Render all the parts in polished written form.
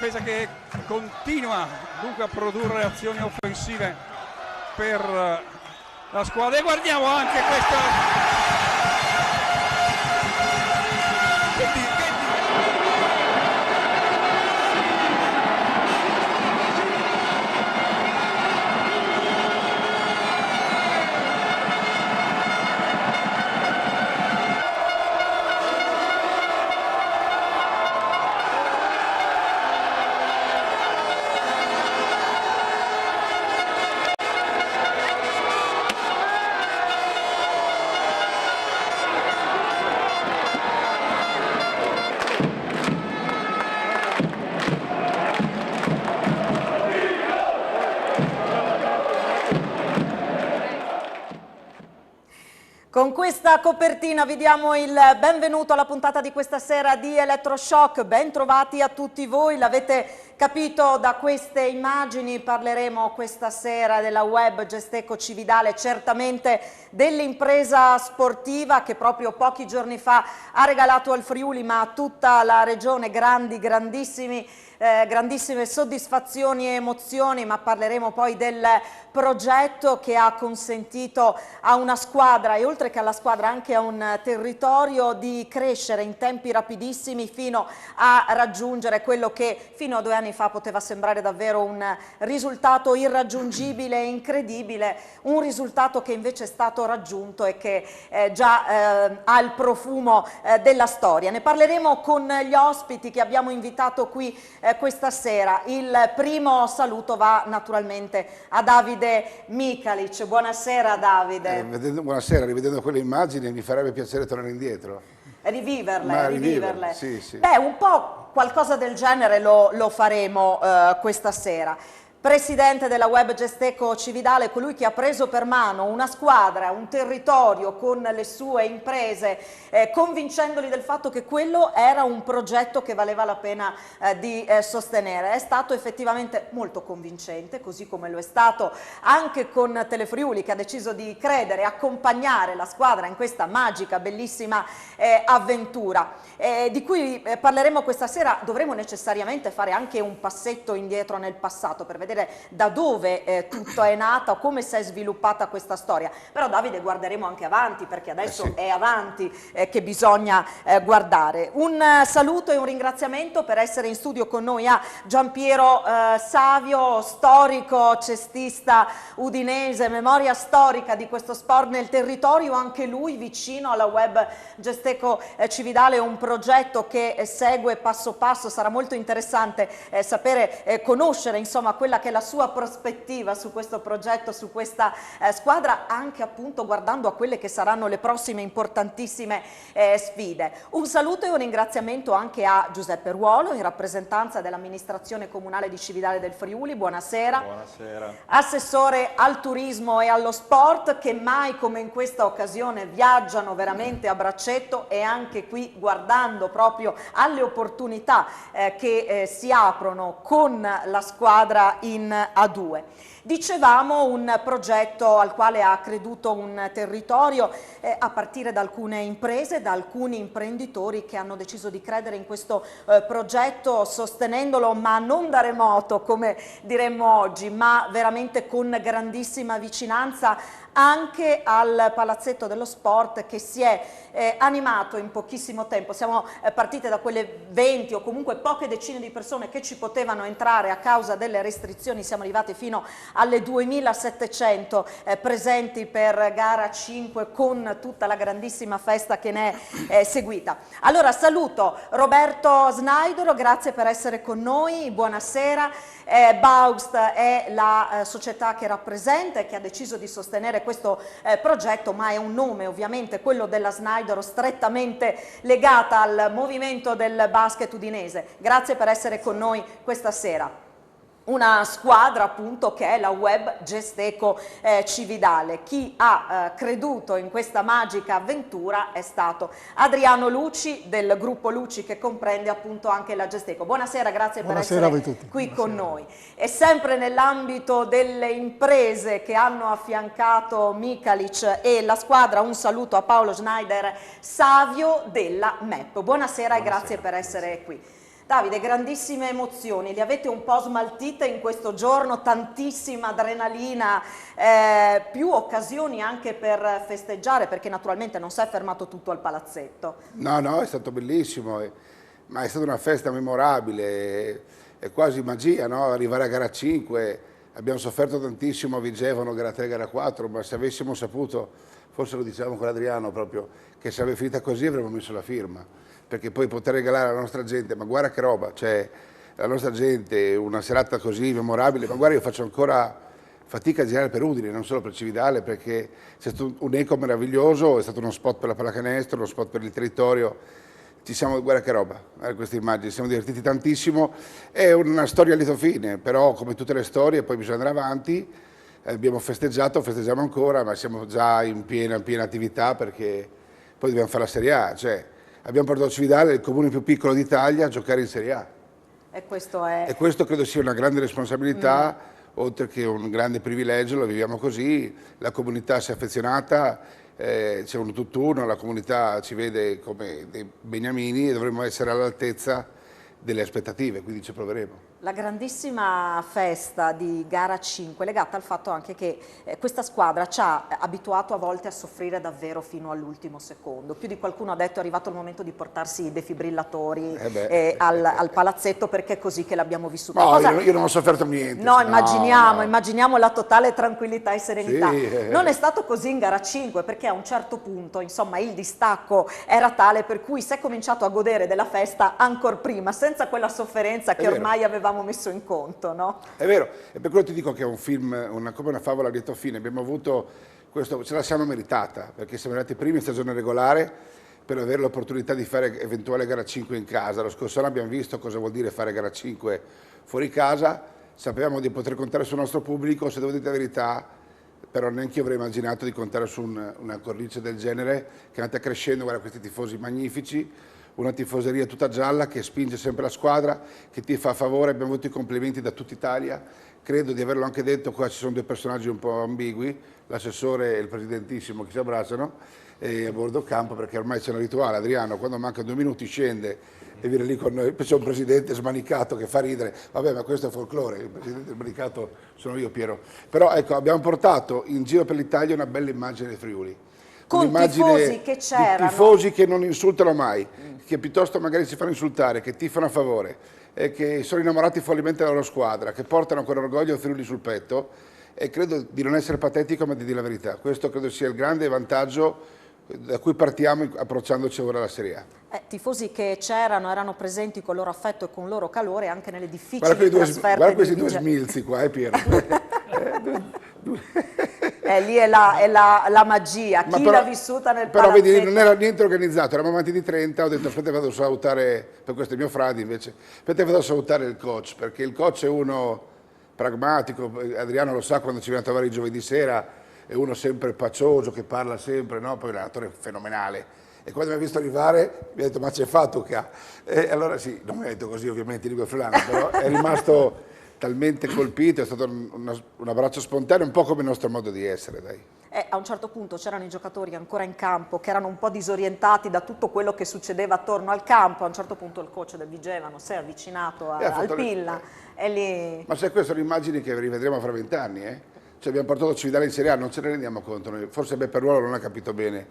difesa che continua dunque a produrre azioni offensive per la squadra, e guardiamo anche questa. Con questa copertina vi diamo il benvenuto alla puntata di questa sera di Elettroshock. Ben trovati a tutti voi, l'avete capito da queste immagini, parleremo questa sera della web Gesteco Cividale, certamente dell'impresa sportiva che proprio pochi giorni fa ha regalato al Friuli, ma a tutta la regione, grandissime soddisfazioni e emozioni, ma parleremo poi del progetto che ha consentito a una squadra, e oltre che alla squadra anche a un territorio, di crescere in tempi rapidissimi fino a raggiungere quello che fino a 2 anni fa poteva sembrare davvero un risultato irraggiungibile e incredibile, un risultato che invece è stato raggiunto e che già ha il profumo della storia. Ne parleremo con gli ospiti che abbiamo invitato qui questa sera. Il primo saluto va naturalmente a Davide Mikalic. Buonasera Davide. Buonasera, rivedendo quelle immagini mi farebbe piacere tornare indietro. Riviverle. Sì, sì. Beh, un po' qualcosa del genere lo faremo questa sera. Presidente della web Gesteco Cividale, colui che ha preso per mano una squadra, un territorio con le sue imprese, convincendoli del fatto che quello era un progetto che valeva la pena di sostenere. È stato effettivamente molto convincente, così come lo è stato anche con Telefriuli, che ha deciso di credere e accompagnare la squadra in questa magica, bellissima avventura, di cui parleremo questa sera. Dovremo necessariamente fare anche un passetto indietro nel passato per vedere da dove tutto è nato, come si è sviluppata questa storia. Però Davide, guarderemo anche avanti, perché adesso sì, è avanti che bisogna guardare. Un saluto e un ringraziamento per essere in studio con noi a Giampiero Savio, storico cestista udinese, memoria storica di questo sport nel territorio, anche lui vicino alla web Gesteco Cividale, un progetto che segue passo passo. Sarà molto interessante sapere, conoscere insomma quella che è la sua prospettiva su questo progetto, su questa squadra, anche appunto guardando a quelle che saranno le prossime importantissime sfide. Un saluto e un ringraziamento anche a Giuseppe Ruolo, in rappresentanza dell'amministrazione comunale di Cividale del Friuli. Buonasera. Buonasera. Assessore al turismo e allo sport, che mai come in questa occasione viaggiano veramente a braccetto, e anche qui guardando proprio alle opportunità che si aprono con la squadra in A2. Dicevamo, un progetto al quale ha creduto un territorio, a partire da alcune imprese, da alcuni imprenditori che hanno deciso di credere in questo progetto, sostenendolo, ma non da remoto come diremmo oggi, ma veramente con grandissima vicinanza anche al Palazzetto dello Sport, che si è animato in pochissimo tempo. Siamo partite da quelle 20 o comunque poche decine di persone che ci potevano entrare a causa delle restrizioni, siamo arrivati fino alle 2700 presenti per gara 5, con tutta la grandissima festa che ne è seguita. Allora saluto Roberto Snaidero, grazie per essere con noi, buonasera. Baust è la società che rappresenta e che ha deciso di sostenere questo progetto, ma è un nome, ovviamente quello della Snaidero, strettamente legata al movimento del basket udinese. Grazie per essere con noi questa sera. Una squadra appunto che è la web Gesteco Cividale. Chi ha creduto in questa magica avventura è stato Adriano Luci del gruppo Luci, che comprende appunto anche la Gesteco. Buonasera, grazie per essere qui con noi. E sempre nell'ambito delle imprese che hanno affiancato Mikalic e la squadra, un saluto a Paolo Schneider Savio della MEP. Buonasera e grazie per essere qui. Davide, grandissime emozioni, le avete un po' smaltite in questo giorno, tantissima adrenalina, più occasioni anche per festeggiare, perché naturalmente non si è fermato tutto al palazzetto. No, no, è stato bellissimo, ma è stata una festa memorabile, è quasi magia, no? Arrivare a gara 5, abbiamo sofferto tantissimo a Vigevano, gara 3, gara 4, ma se avessimo saputo, forse lo dicevamo con Adriano proprio, che sarebbe finita così avremmo messo la firma, perché poi poter regalare alla nostra gente, ma guarda che roba, cioè la nostra gente, una serata così memorabile, ma guarda io faccio ancora fatica a girare per Udine, non solo per Cividale, perché c'è stato un eco meraviglioso, è stato uno spot per la pallacanestro, uno spot per il territorio, ci siamo, guarda che roba, queste immagini, siamo divertiti tantissimo, è una storia a lieto fine, però come tutte le storie poi bisogna andare avanti, abbiamo festeggiato, festeggiamo ancora, ma siamo già in piena attività perché poi dobbiamo fare la Serie A, cioè abbiamo portato Cividale, il comune più piccolo d'Italia, a giocare in Serie A. E questo è... E questo credo sia una grande responsabilità, oltre che un grande privilegio, lo viviamo così, la comunità si è affezionata, c'è un tutt'uno, la comunità ci vede come dei beniamini e dovremmo essere all'altezza delle aspettative, quindi ci proveremo. La grandissima festa di gara 5 è legata al fatto anche che questa squadra ci ha abituato a volte a soffrire davvero fino all'ultimo secondo. Più di qualcuno ha detto è arrivato il momento di portarsi i defibrillatori al palazzetto perché è così che l'abbiamo vissuto. No, io non ho sofferto niente. No, immaginiamo la totale tranquillità e serenità. Sì. Non è stato così in gara 5 perché a un certo punto, insomma, il distacco era tale per cui si è cominciato a godere della festa ancora prima, senza quella sofferenza che ormai avevamo messo in conto, no? È vero, e per quello ti dico che è un film, come una favola a lieto fine, abbiamo avuto questo, ce la siamo meritata, perché siamo arrivati primi in stagione regolare per avere l'opportunità di fare eventuale gara 5 in casa. Lo scorso anno abbiamo visto cosa vuol dire fare gara 5 fuori casa, sapevamo di poter contare sul nostro pubblico, se devo dire la verità, però neanche io avrei immaginato di contare su una cornice del genere che è andata crescendo, guarda questi tifosi magnifici, una tifoseria tutta gialla che spinge sempre la squadra, che ti fa favore, abbiamo avuto i complimenti da tutta Italia, credo di averlo anche detto, qua ci sono due personaggi un po' ambigui, l'assessore e il presidentissimo che si abbracciano a bordo campo perché ormai c'è un rituale, Adriano quando mancano 2 minuti scende e viene lì con noi, poi c'è un presidente smanicato che fa ridere, vabbè ma questo è folklore, il presidente smanicato sono io Piero, però ecco abbiamo portato in giro per l'Italia una bella immagine dei Friuli. Con tifosi che c'erano. Tifosi che non insultano mai, che piuttosto magari si fanno insultare, che tifano a favore, che sono innamorati follemente della loro squadra, che portano con orgoglio il Friuli sul petto e credo di non essere patetico ma di dire la verità. Questo credo sia il grande vantaggio da cui partiamo approcciandoci ora alla Serie A. Tifosi che c'erano, erano presenti con loro affetto e con loro calore anche nelle difficili trasferte. Guarda questi due smilzi qua, Piero. Lì è la magia, chi l'ha vissuta nel palazzetto. Però vedi, non era niente organizzato, eravamo avanti di 30, ho detto aspetta vado a salutare, per questo è mio frate invece, aspetta vado a salutare il coach, perché il coach è uno pragmatico, Adriano lo sa quando ci viene a trovare il giovedì sera, è uno sempre paccioso, che parla sempre, no? Poi è un allenatore fenomenale. E quando mi ha visto arrivare mi ha detto ma c'è fatto che ha? E allora sì, non mi ha detto così ovviamente, dico Friulano, però è rimasto talmente colpito, è stato un abbraccio spontaneo, un po' come il nostro modo di essere, dai. A un certo punto c'erano i giocatori ancora in campo che erano un po' disorientati da tutto quello che succedeva attorno al campo, a un certo punto il coach del Vigevano si è avvicinato al Pilla e lì... Ma sai, queste sono immagini che rivedremo fra 20 anni, Cioè abbiamo portato Cividale in Serie A, non ce ne rendiamo conto, forse Beppe Ruolo non ha capito bene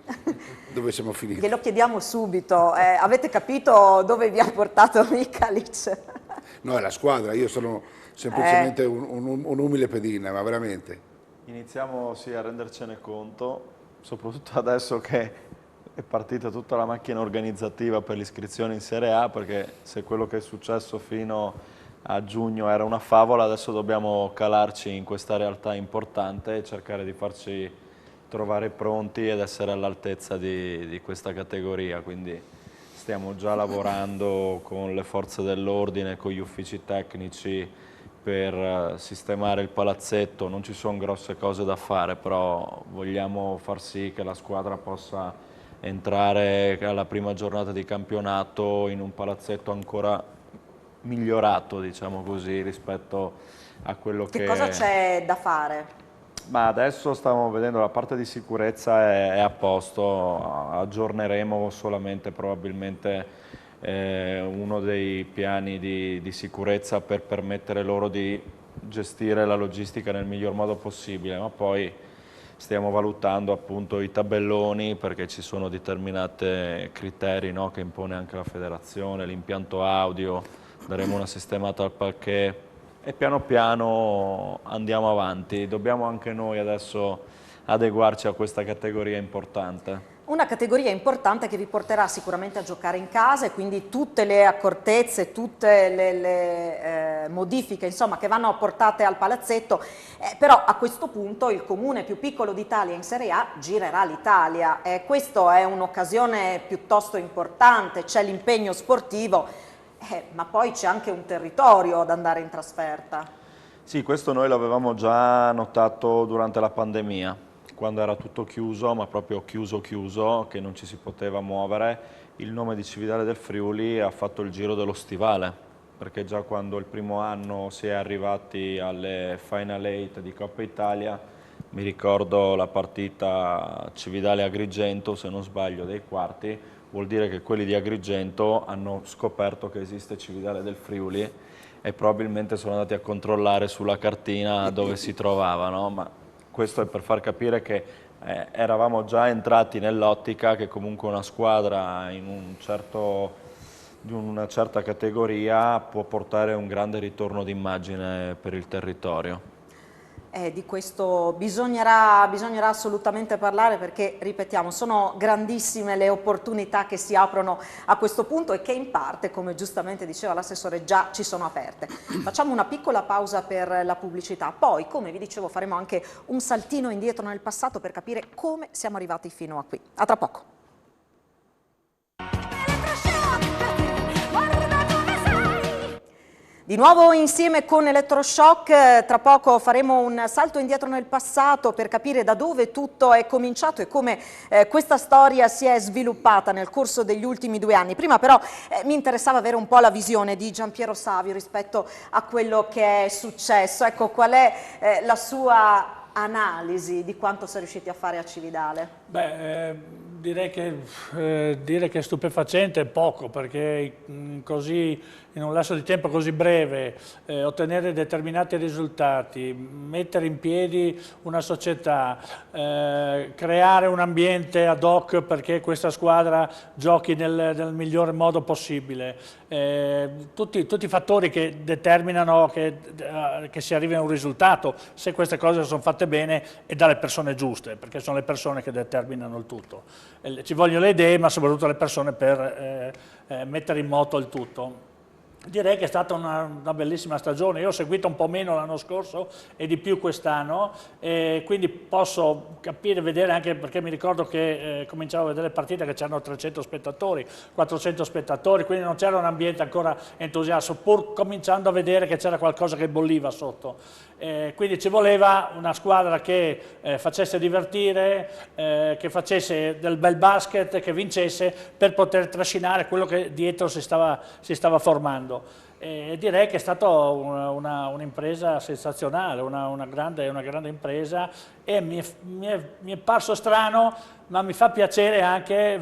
dove siamo finiti. Glielo chiediamo subito, avete capito dove vi ha portato Mihalic? No, è la squadra, io sono semplicemente un umile pedina, ma veramente. Iniziamo sì a rendercene conto, soprattutto adesso che è partita tutta la macchina organizzativa per l'iscrizione in Serie A, perché se quello che è successo fino a giugno era una favola, adesso dobbiamo calarci in questa realtà importante e cercare di farci trovare pronti ed essere all'altezza di questa categoria, quindi stiamo già lavorando con le forze dell'ordine, con gli uffici tecnici per sistemare il palazzetto. Non ci sono grosse cose da fare, però vogliamo far sì che la squadra possa entrare alla prima giornata di campionato in un palazzetto ancora migliorato, diciamo così, rispetto a quello che... Che cosa c'è da fare? Ma adesso stiamo vedendo la parte di sicurezza è a posto, aggiorneremo solamente probabilmente uno dei piani di sicurezza per permettere loro di gestire la logistica nel miglior modo possibile, ma poi stiamo valutando appunto i tabelloni perché ci sono determinati criteri, no, che impone anche la federazione, l'impianto audio, daremo una sistemata al parquet e piano piano andiamo avanti. Dobbiamo anche noi adesso adeguarci a questa categoria importante. Una categoria importante che vi porterà sicuramente a giocare in casa e quindi tutte le accortezze, tutte le modifiche insomma, che vanno apportate al palazzetto, però a questo punto il comune più piccolo d'Italia in Serie A girerà l'Italia. Questa è un'occasione piuttosto importante, c'è l'impegno sportivo, ma poi c'è anche un territorio ad andare in trasferta. Sì, questo noi l'avevamo già notato durante la pandemia, quando era tutto chiuso, ma proprio chiuso, che non ci si poteva muovere. Il nome di Cividale del Friuli ha fatto il giro dello stivale, perché già quando il primo anno si è arrivati alle Final 8 di Coppa Italia, mi ricordo la partita Cividale-Agrigento, se non sbaglio, dei quarti, vuol dire che quelli di Agrigento hanno scoperto che esiste Cividale del Friuli e probabilmente sono andati a controllare sulla cartina dove si trovavano, ma questo è per far capire che eravamo già entrati nell'ottica che comunque una squadra di una certa categoria può portare un grande ritorno d'immagine per il territorio. Di questo bisognerà assolutamente parlare perché, ripetiamo, sono grandissime le opportunità che si aprono a questo punto e che in parte, come giustamente diceva l'assessore, già ci sono aperte. Facciamo una piccola pausa per la pubblicità, poi, come vi dicevo, faremo anche un saltino indietro nel passato per capire come siamo arrivati fino a qui. A tra poco. Di nuovo insieme con Elettroshock, tra poco faremo un salto indietro nel passato per capire da dove tutto è cominciato e come questa storia si è sviluppata nel corso degli ultimi 2 anni. Prima però mi interessava avere un po' la visione di Giampiero Savio rispetto a quello che è successo. Ecco, qual è la sua analisi di quanto si è riusciti a fare a Cividale? Beh, direi che dire che è stupefacente è poco, perché così, in un lasso di tempo così breve, ottenere determinati risultati, mettere in piedi una società, creare un ambiente ad hoc perché questa squadra giochi nel miglior modo possibile, tutti i fattori che determinano che si arrivi a un risultato, se queste cose sono fatte bene e dalle persone giuste, perché sono le persone che determinano il tutto. Ci vogliono le idee, ma soprattutto le persone per mettere in moto il tutto. Direi che è stata una bellissima stagione. Io ho seguito un po' meno l'anno scorso e di più quest'anno, quindi posso capire, vedere, anche perché mi ricordo che cominciavo a vedere le partite che c'erano 300 spettatori, 400 spettatori, quindi non c'era un ambiente ancora entusiasta, pur cominciando a vedere che c'era qualcosa che bolliva sotto. Quindi ci voleva una squadra che facesse divertire, che facesse del bel basket, che vincesse per poter trascinare quello che dietro si stava formando. Direi che è stata un'impresa sensazionale, una grande impresa, e mi è parso strano, ma mi fa piacere anche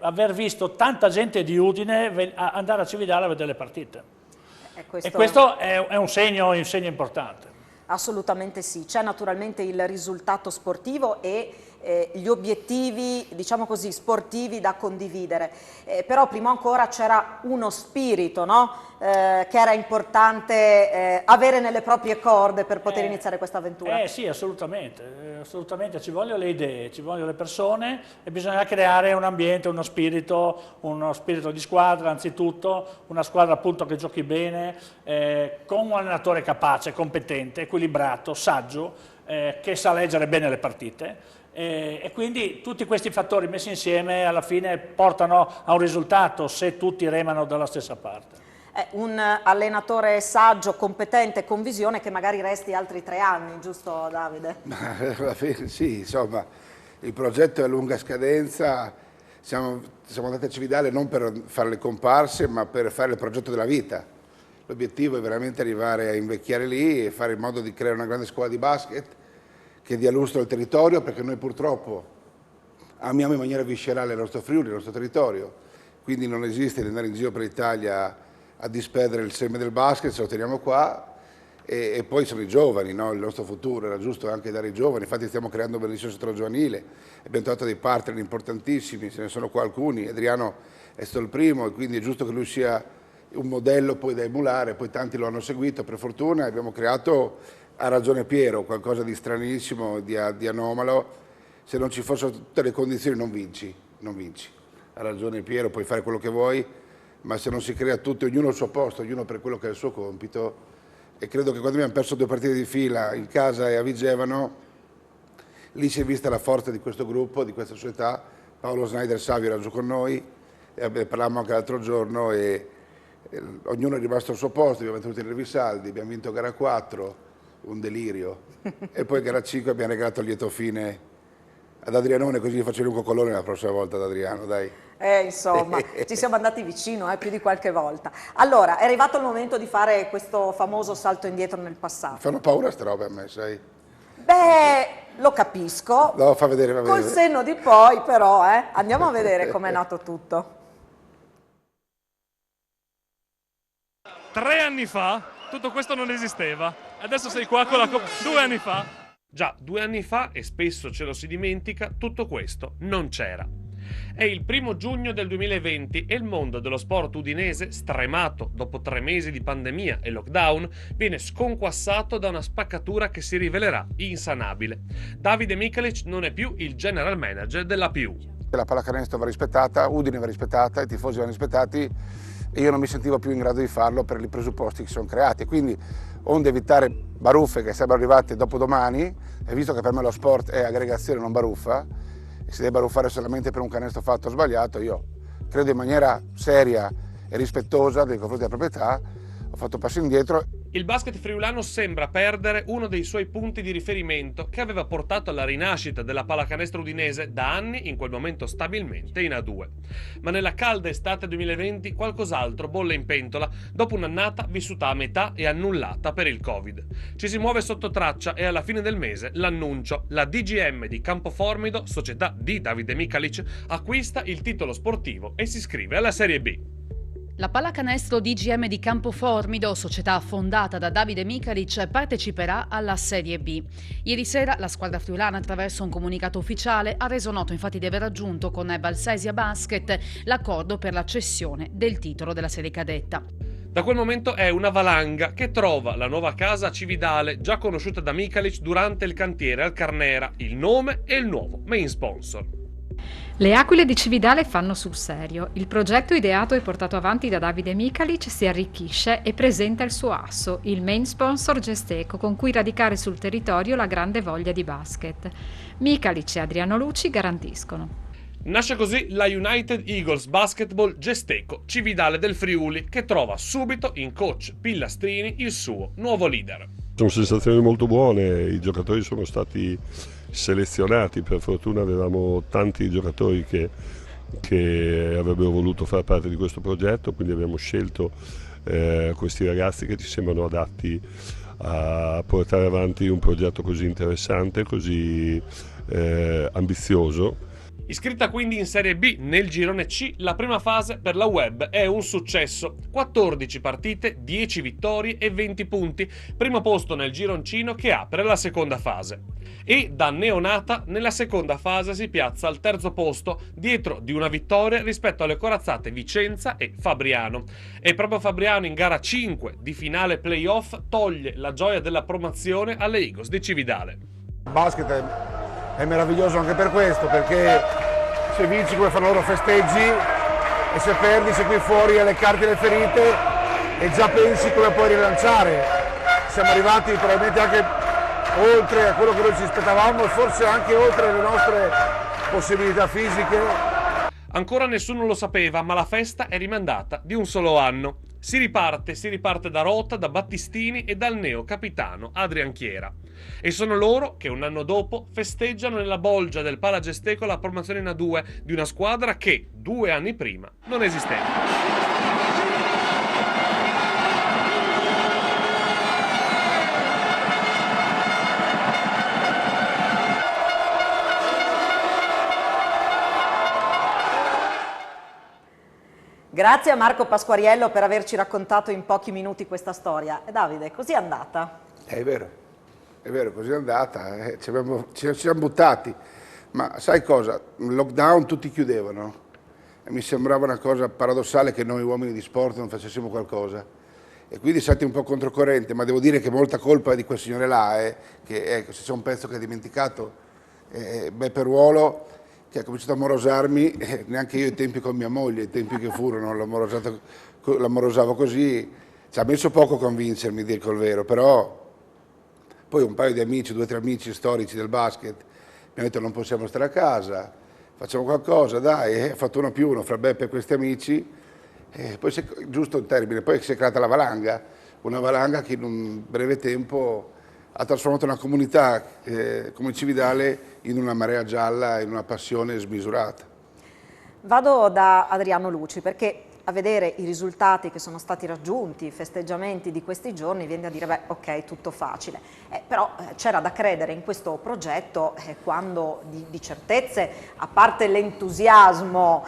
aver visto tanta gente di Udine andare a Cividale a vedere le partite. E questo è un segno importante. Assolutamente sì, c'è naturalmente il risultato sportivo e gli obiettivi, diciamo così, sportivi da condividere, però prima ancora c'era uno spirito, no? Che era importante avere nelle proprie corde per poter iniziare questa avventura. Sì, assolutamente, ci vogliono le idee, ci vogliono le persone e bisogna creare un ambiente, uno spirito di squadra anzitutto, una squadra appunto che giochi bene, con un allenatore capace, competente, equilibrato, saggio, che sa leggere bene le partite. E quindi tutti questi fattori messi insieme alla fine portano a un risultato se tutti remano dalla stessa parte. Un allenatore saggio, competente, con visione, che magari resti altri 3 anni, giusto Davide? Alla fine, sì, insomma, il progetto è a lunga scadenza, siamo andati a Cividale non per fare le comparse ma per fare il progetto della vita. L'obiettivo è veramente arrivare a invecchiare lì e fare in modo di creare una grande scuola di basket che dia lustro al territorio, perché noi purtroppo amiamo in maniera viscerale il nostro Friuli, il nostro territorio, quindi non esiste di andare in giro per l'Italia a disperdere il seme del basket, ce lo teniamo qua. E poi sono i giovani, no? Il nostro futuro, era giusto anche dare ai giovani, infatti stiamo creando un bellissimo settore giovanile, abbiamo trovato dei partner importantissimi, ce ne sono qua alcuni, Adriano è stato il primo e quindi è giusto che lui sia un modello poi da emulare, poi tanti lo hanno seguito per fortuna, abbiamo creato, ha ragione Piero, qualcosa di stranissimo, di anomalo, se non ci fossero tutte le condizioni non vinci, ha ragione Piero, puoi fare quello che vuoi, ma se non si crea tutto, ognuno al suo posto, ognuno per quello che è il suo compito. E credo che quando abbiamo perso 2 partite di fila in casa e a Vigevano, lì si è vista la forza di questo gruppo, di questa società. Paolo Snyder Savio era giù con noi, e parlavamo anche l'altro giorno e ognuno è rimasto al suo posto, abbiamo tenuto i Revisaldi, abbiamo vinto gara 4, un delirio, e poi gara 5 abbiamo regalato il lieto fine ad Adrianone, così gli faccio il lungo colore la prossima volta ad Adriano, dai. Insomma, ci siamo andati vicino più di qualche volta. Allora, è arrivato il momento di fare questo famoso salto indietro nel passato. Fanno paura ste robe a me, sai? Beh, lo capisco. No, fa vedere. Col senno di poi, però, andiamo a vedere com'è nato tutto. 3 anni fa tutto questo non esisteva. Adesso sei qua con la 2 anni fa. Già, 2 anni fa, e spesso ce lo si dimentica, tutto questo non c'era. È il 1° giugno del 2020 e il mondo dello sport udinese, stremato dopo 3 mesi di pandemia e lockdown, viene sconquassato da una spaccatura che si rivelerà insanabile. Davide Mikalic non è più il general manager della PU. La pallacanestro va rispettata, Udine va rispettata, i tifosi vanno rispettati e io non mi sentivo più in grado di farlo per i presupposti che sono creati. Quindi, onde evitare baruffe che sarebbero arrivate dopodomani, e visto che per me lo sport è aggregazione non baruffa, e si deve baruffare solamente per un canestro fatto o sbagliato, io credo in maniera seria e rispettosa nei confronti della proprietà, ho fatto passo indietro. Il basket friulano sembra perdere uno dei suoi punti di riferimento che aveva portato alla rinascita della pallacanestro udinese da anni, in quel momento stabilmente in A2. Ma nella calda estate 2020 qualcos'altro bolle in pentola dopo un'annata vissuta a metà e annullata per il Covid. Ci si muove sotto traccia e alla fine del mese l'annuncio: la DGM di Campoformido, società di Davide Mikalic, acquista il titolo sportivo e si iscrive alla Serie B. La pallacanestro DGM di Campoformido, società fondata da Davide Mikalic, parteciperà alla Serie B. Ieri sera la squadra friulana, attraverso un comunicato ufficiale, ha reso noto infatti di aver raggiunto con Valsesia Basket l'accordo per la cessione del titolo della serie cadetta. Da quel momento è una valanga che trova la nuova casa a Cividale, già conosciuta da Mikalic durante il cantiere al Carnera, il nome e il nuovo main sponsor. Le Aquile di Cividale fanno sul serio. Il progetto ideato e portato avanti da Davide Mikalic si arricchisce e presenta il suo asso, il main sponsor Gesteco, con cui radicare sul territorio la grande voglia di basket. Mikalic e Adriano Lucci garantiscono. Nasce così la United Eagles Basketball Gesteco Cividale del Friuli, che trova subito in coach Pillastrini il suo nuovo leader. Sono sensazioni molto buone, i giocatori sono stati selezionati, per fortuna avevamo tanti giocatori che avrebbero voluto far parte di questo progetto, quindi abbiamo scelto questi ragazzi che ci sembrano adatti a portare avanti un progetto così interessante, così ambizioso. Iscritta quindi in Serie B nel girone C, la prima fase per la Web è un successo. 14 partite, 10 vittorie e 20 punti, primo posto nel gironcino che apre la seconda fase. E da neonata nella seconda fase si piazza al terzo posto, dietro di una vittoria rispetto alle corazzate Vicenza e Fabriano. E proprio Fabriano in gara 5 di finale playoff toglie la gioia della promozione alle Eagles di Cividale. Il basket è meraviglioso anche per questo, perché se vinci come fanno loro festeggi e se perdi sei qui fuori alle carte e alle ferite e già pensi come puoi rilanciare. Siamo arrivati probabilmente anche oltre a quello che noi ci aspettavamo e forse anche oltre le nostre possibilità fisiche. Ancora nessuno lo sapeva, ma la festa è rimandata di un solo anno. Si riparte da Rota, da Battistini e dal neo capitano Adrian Chiera. E sono loro che un anno dopo festeggiano nella bolgia del Palagesteco la promozione in A2 di una squadra che 2 anni prima non esisteva. Grazie a Marco Pasquariello per averci raccontato in pochi minuti questa storia. E Davide, così è andata? È vero, così è andata, ci siamo buttati. Ma sai cosa? Il lockdown tutti chiudevano e mi sembrava una cosa paradossale che noi uomini di sport non facessimo qualcosa. E quindi siamo un po' controcorrente, ma devo dire che molta colpa è di quel signore là, che se c'è un pezzo che ha dimenticato, Beppe Ruolo, che ha cominciato a morosarmi, neanche io ai tempi con mia moglie, ai tempi che furono, l'amorosavo così, ci ha messo poco a convincermi, dico il vero, però poi un paio di amici, 2 o 3 amici storici del basket, mi hanno detto non possiamo stare a casa, facciamo qualcosa, dai, ha fatto 1+1 fra Beppe e questi amici, poi giusto il termine, poi si è creata la valanga, una valanga che in un breve tempo ha trasformato una comunità come Cividale in una marea gialla, in una passione smisurata. Vado da Adriano Luci perché a vedere i risultati che sono stati raggiunti, i festeggiamenti di questi giorni, viene a dire beh ok, tutto facile, però c'era da credere in questo progetto quando di certezze, a parte l'entusiasmo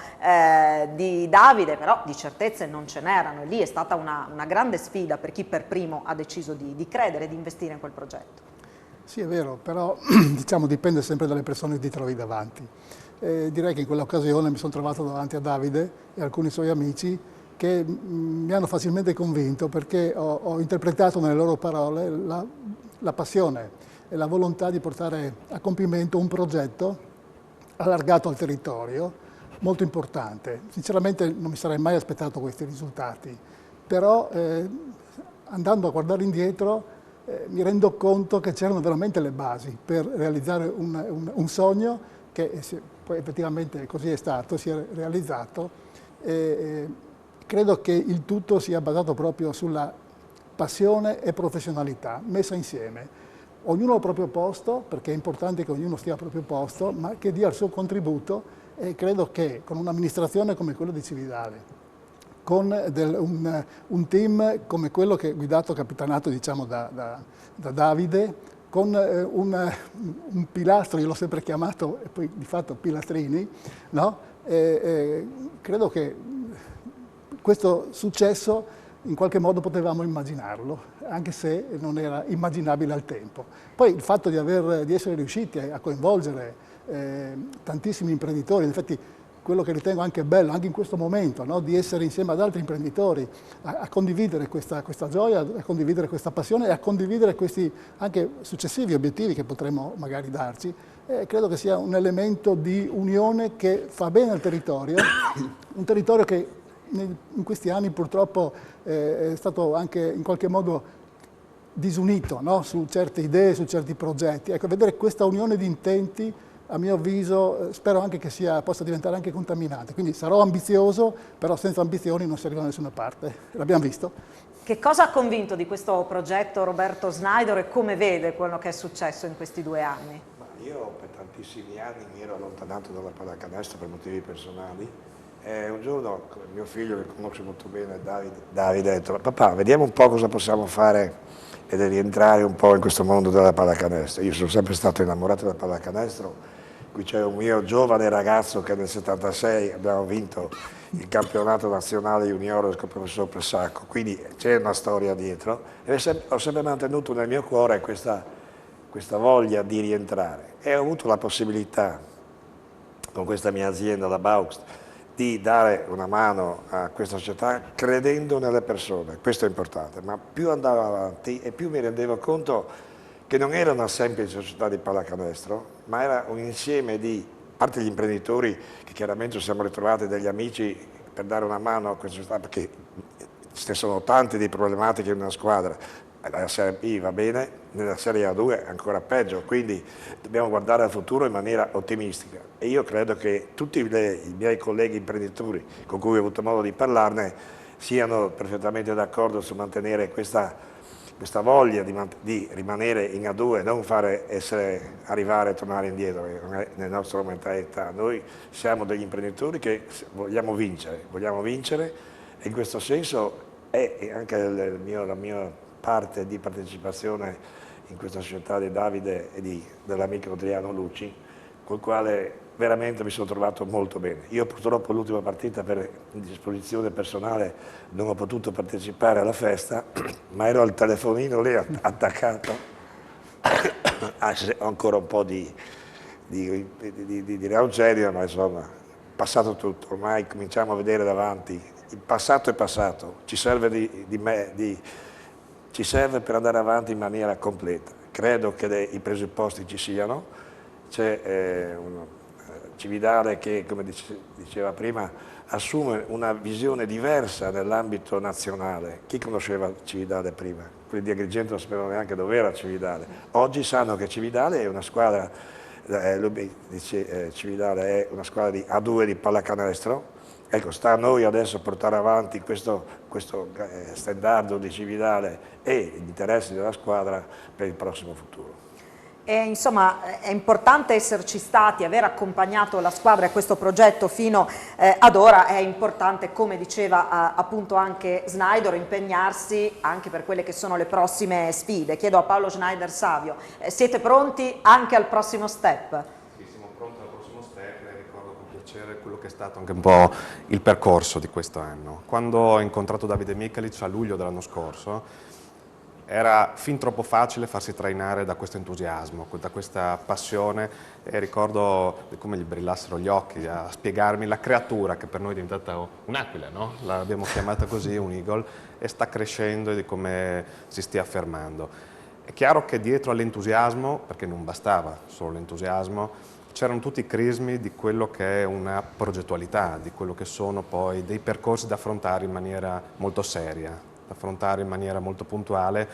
di Davide, però di certezze non ce n'erano, e lì è stata una grande sfida per chi per primo ha deciso di credere, di investire in quel progetto. Sì, è vero, però diciamo dipende sempre dalle persone che ti trovi davanti. Direi che in quell'occasione mi sono trovato davanti a Davide e alcuni suoi amici che mi hanno facilmente convinto perché ho interpretato nelle loro parole la passione e la volontà di portare a compimento un progetto allargato al territorio molto importante. Sinceramente non mi sarei mai aspettato questi risultati, però andando a guardare indietro mi rendo conto che c'erano veramente le basi per realizzare un sogno che poi effettivamente così è stato, si è realizzato. Credo che il tutto sia basato proprio sulla passione e professionalità messa insieme. Ognuno al proprio posto, perché è importante che ognuno stia al proprio posto, ma che dia il suo contributo, e credo che con un'amministrazione come quella di Cividale, con un team come quello che è guidato, capitanato diciamo da Davide, con un pilastro, io l'ho sempre chiamato, e poi di fatto pilastrini, no? Credo che questo successo in qualche modo potevamo immaginarlo, anche se non era immaginabile al tempo. Poi il fatto di essere riusciti a coinvolgere tantissimi imprenditori, in effetti quello che ritengo anche bello, anche in questo momento, no? Di essere insieme ad altri imprenditori a condividere questa gioia, a condividere questa passione e a condividere questi anche successivi obiettivi che potremo magari darci, credo che sia un elemento di unione che fa bene al territorio, un territorio che in questi anni purtroppo è stato anche in qualche modo disunito, no? Su certe idee, su certi progetti. Ecco, vedere questa unione di intenti, a mio avviso, spero anche che possa diventare anche contaminante. Quindi sarò ambizioso, però senza ambizioni non si arriva da nessuna parte. L'abbiamo visto. Che cosa ha convinto di questo progetto Roberto Snaidor e come vede quello che è successo in questi 2 anni? Ma io per tantissimi anni mi ero allontanato dalla pallacanestro per motivi personali. E un giorno mio figlio, che conosce molto bene, Davide, ha detto: papà, vediamo un po' cosa possiamo fare ed rientrare un po' in questo mondo della pallacanestro. Io sono sempre stato innamorato della pallacanestro. Qui c'è un mio giovane ragazzo che nel 76 abbiamo vinto il campionato nazionale juniores con il professor Pressacco, quindi c'è una storia dietro e ho sempre mantenuto nel mio cuore questa voglia di rientrare e ho avuto la possibilità con questa mia azienda, la Baust, di dare una mano a questa società credendo nelle persone, questo è importante, ma più andavo avanti e più mi rendevo conto che non era una semplice società di pallacanestro, ma era un insieme di, a parte gli imprenditori, che chiaramente ci siamo ritrovati degli amici per dare una mano a questa società, perché ce ne sono tante di problematiche in una squadra. La Serie B va bene, nella Serie A2 è ancora peggio, quindi dobbiamo guardare al futuro in maniera ottimistica. E io credo che tutti i miei colleghi imprenditori con cui ho avuto modo di parlarne siano perfettamente d'accordo su mantenere questa voglia di rimanere in A2, non arrivare e tornare indietro, nella nostra mentalità. Noi siamo degli imprenditori che vogliamo vincere e in questo senso è anche la mia parte di partecipazione in questa società di Davide e dell'amico Adriano Luci, col quale veramente mi sono trovato molto bene. Io purtroppo l'ultima partita per indisposizione personale non ho potuto partecipare alla festa, ma ero al telefonino lì attaccato, ho ancora un po' di raugeria, ma insomma, passato tutto, ormai cominciamo a vedere davanti, il passato è passato, ci serve, ci serve per andare avanti in maniera completa. Credo che i presupposti ci siano, c'è Cividale che, come diceva prima, assume una visione diversa nell'ambito nazionale. Chi conosceva Cividale prima? Quelli di Agrigento non sapevano neanche dove era Cividale. Oggi sanno che Cividale è una squadra, Cividale è una squadra di A2 di pallacanestro. Ecco, sta a noi adesso portare avanti questo standard di Cividale e gli interessi della squadra per il prossimo futuro. Insomma, è importante esserci stati, aver accompagnato la squadra e questo progetto fino ad ora, è importante, come diceva appunto anche Schneider, impegnarsi anche per quelle che sono le prossime sfide. Chiedo a Paolo Schneider-Savio, siete pronti anche al prossimo step? Sì, siamo pronti al prossimo step e ricordo con piacere quello che è stato anche un po' il percorso di questo anno. Quando ho incontrato Davide Mikalic a luglio dell'anno scorso, era fin troppo facile farsi trainare da questo entusiasmo, da questa passione, e ricordo come gli brillassero gli occhi a spiegarmi la creatura che per noi è diventata un'aquila, no? L'abbiamo chiamata così, un eagle, e sta crescendo e di come si stia affermando. È chiaro che dietro all'entusiasmo, perché non bastava solo l'entusiasmo, c'erano tutti i crismi di quello che è una progettualità, di quello che sono poi dei percorsi da affrontare in maniera molto seria, da affrontare in maniera molto puntuale,